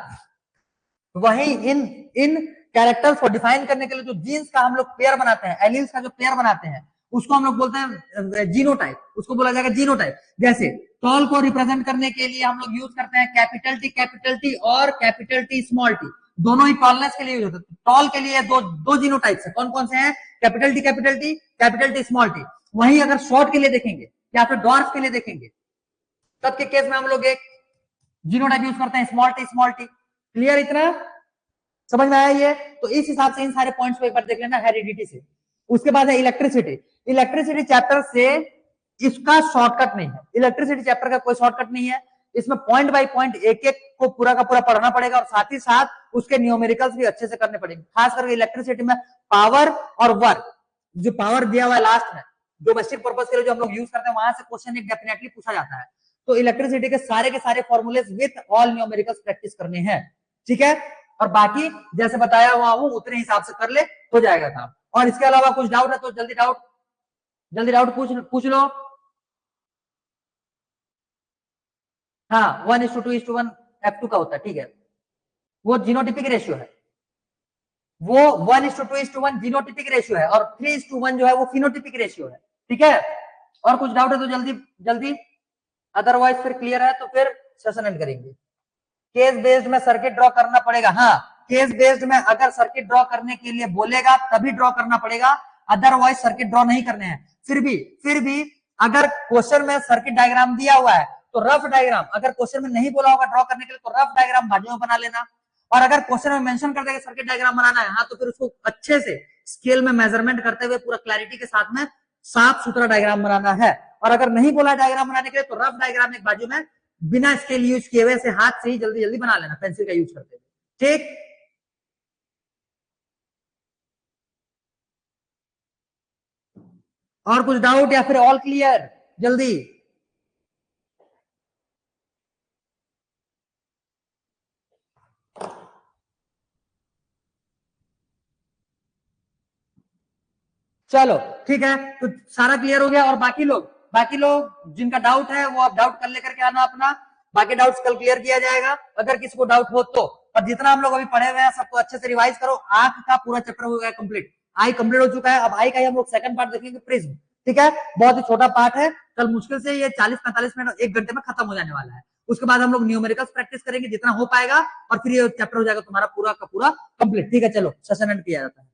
वही इन कैरेक्टर्स को डिफाइन करने के लिए जो जीन्स का हम लोग पेयर बनाते हैं, एलील्स का जो पेयर बनाते हैं, उसको हम लोग बोलते हैं जीनोटाइप, उसको बोला जाएगा जीनोटाइप। जैसे टॉल को रिप्रेजेंट करने के लिए हम लोग यूज करते हैं कैपिटल टी और कैपिटल टी स्मॉल टी, दोनों ही टॉलनेस के लिए यूज होते हैं। टॉल के लिए दो जीनोटाइप्स है, कौन कौन से हैं, कैपिटल टी स्मॉल टी। वहीं अगर शॉर्ट के लिए देखेंगे या फिर डॉर्फ के लिए देखेंगे, तब के केस में हम लोग एक जीनोटाइप यूज करते हैं स्मॉल टी। क्लियर, इतना समझ में आया ये। तो इस हिसाब से इन सारे पॉइंट्स को एक बार देख लेना हेरिडिटी से। उसके बाद है इलेक्ट्रिसिटी चैप्टर से इसका शॉर्टकट नहीं है, इलेक्ट्रिसिटी चैप्टर का कोई शॉर्टकट नहीं है, इसमें पॉइंट बाय पॉइंट एक एक को पूरा का पूरा पढ़ना पड़ेगा और साथ ही साथ उसके न्यूमेरिकल्स भी अच्छे से करने पड़ेंगे। खास करके इलेक्ट्रिसिटी में पावर और वर्क, जो पावर दिया हुआ है लास्ट में डोमेस्टिक पर्पज के लिए जो हम लोग यूज करते हैं, वहां से क्वेश्चन एक डेफिनेटली पूछा जाता है। तो इलेक्ट्रिसिटी के सारे फॉर्मूले विथ ऑल न्यूमेरिकल्स प्रैक्टिस करने हैं, ठीक है। और बाकी जैसे बताया हुआ हूं उतने हिसाब से कर ले, हो जाएगा काम। और इसके अलावा कुछ डाउट है तो जल्दी डाउट पूछ लो। हाँ 1:2:1 F2 का होता है, ठीक है, वो जीनोटिपिक रेशियो है, वो 1:2:1 जीनोटिपिक रेशियो है और 3:1 जो है वो फिनोटिपिक रेशियो है, ठीक है। और कुछ डाउट है तो जल्दी, अदरवाइज फिर क्लियर है तो फिर सेशन एंड करेंगे। केस बेस्ड में सर्किट ड्रॉ करना पड़ेगा, हाँ केस बेस्ड में अगर सर्किट ड्रॉ करने के लिए बोलेगा तभी ड्रॉ करना पड़ेगा, अदरवाइज सर्किट ड्रॉ नहीं करने हैं। फिर भी अगर क्वेश्चन में सर्किट डायग्राम दिया हुआ है तो रफ डायग्राम, अगर क्वेश्चन में नहीं बोला होगा ड्रॉ करने के लिए तो रफ डायग्राम बाजू में बना लेना, और अगर क्वेश्चन में मेंशन कर देगा सर्किट डायग्राम बनाना है, हाँ तो फिर उसको अच्छे से स्केल में मेजरमेंट करते हुए पूरा क्लैरिटी के साथ में साफ सुथरा डायग्राम बनाना है। और अगर नहीं बोला डायग्राम बनाने के लिए तो रफ डायग्राम एक बाजू में बिना स्केल यूज किए हुए से हाथ से ही जल्दी बना लेना, पेंसिल का यूज करते हुए, ठीक। और कुछ डाउट या फिर ऑल क्लियर, जल्दी। चलो ठीक है, तो सारा क्लियर हो गया। और बाकी लोग जिनका डाउट है वो आप डाउट कर लेकर के आना अपना, बाकी डाउट्स कल क्लियर किया जाएगा अगर किसी को डाउट हो तो। और जितना हम लोग अभी पढ़े हुए हैं सबको अच्छे से रिवाइज करो। आंख का पूरा चैप्टर हो गया कंप्लीट, आई कंप्लीट हो चुका है। अब आई का ही हम लोग सेकंड पार्ट देखेंगे, प्रिज्म, ठीक है। बहुत ही छोटा पार्ट है, कल मुश्किल से ये 40-45 मिनट 1 घंटे में खत्म हो जाने वाला है। उसके बाद हम लोग न्यूमेरिकल्स प्रैक्टिस करेंगे जितना हो पाएगा, और फिर ये चैप्टर हो जाएगा तुम्हारा पूरा का पूरा कंप्लीट, ठीक है। चलो सेशन एंड किया जाता है।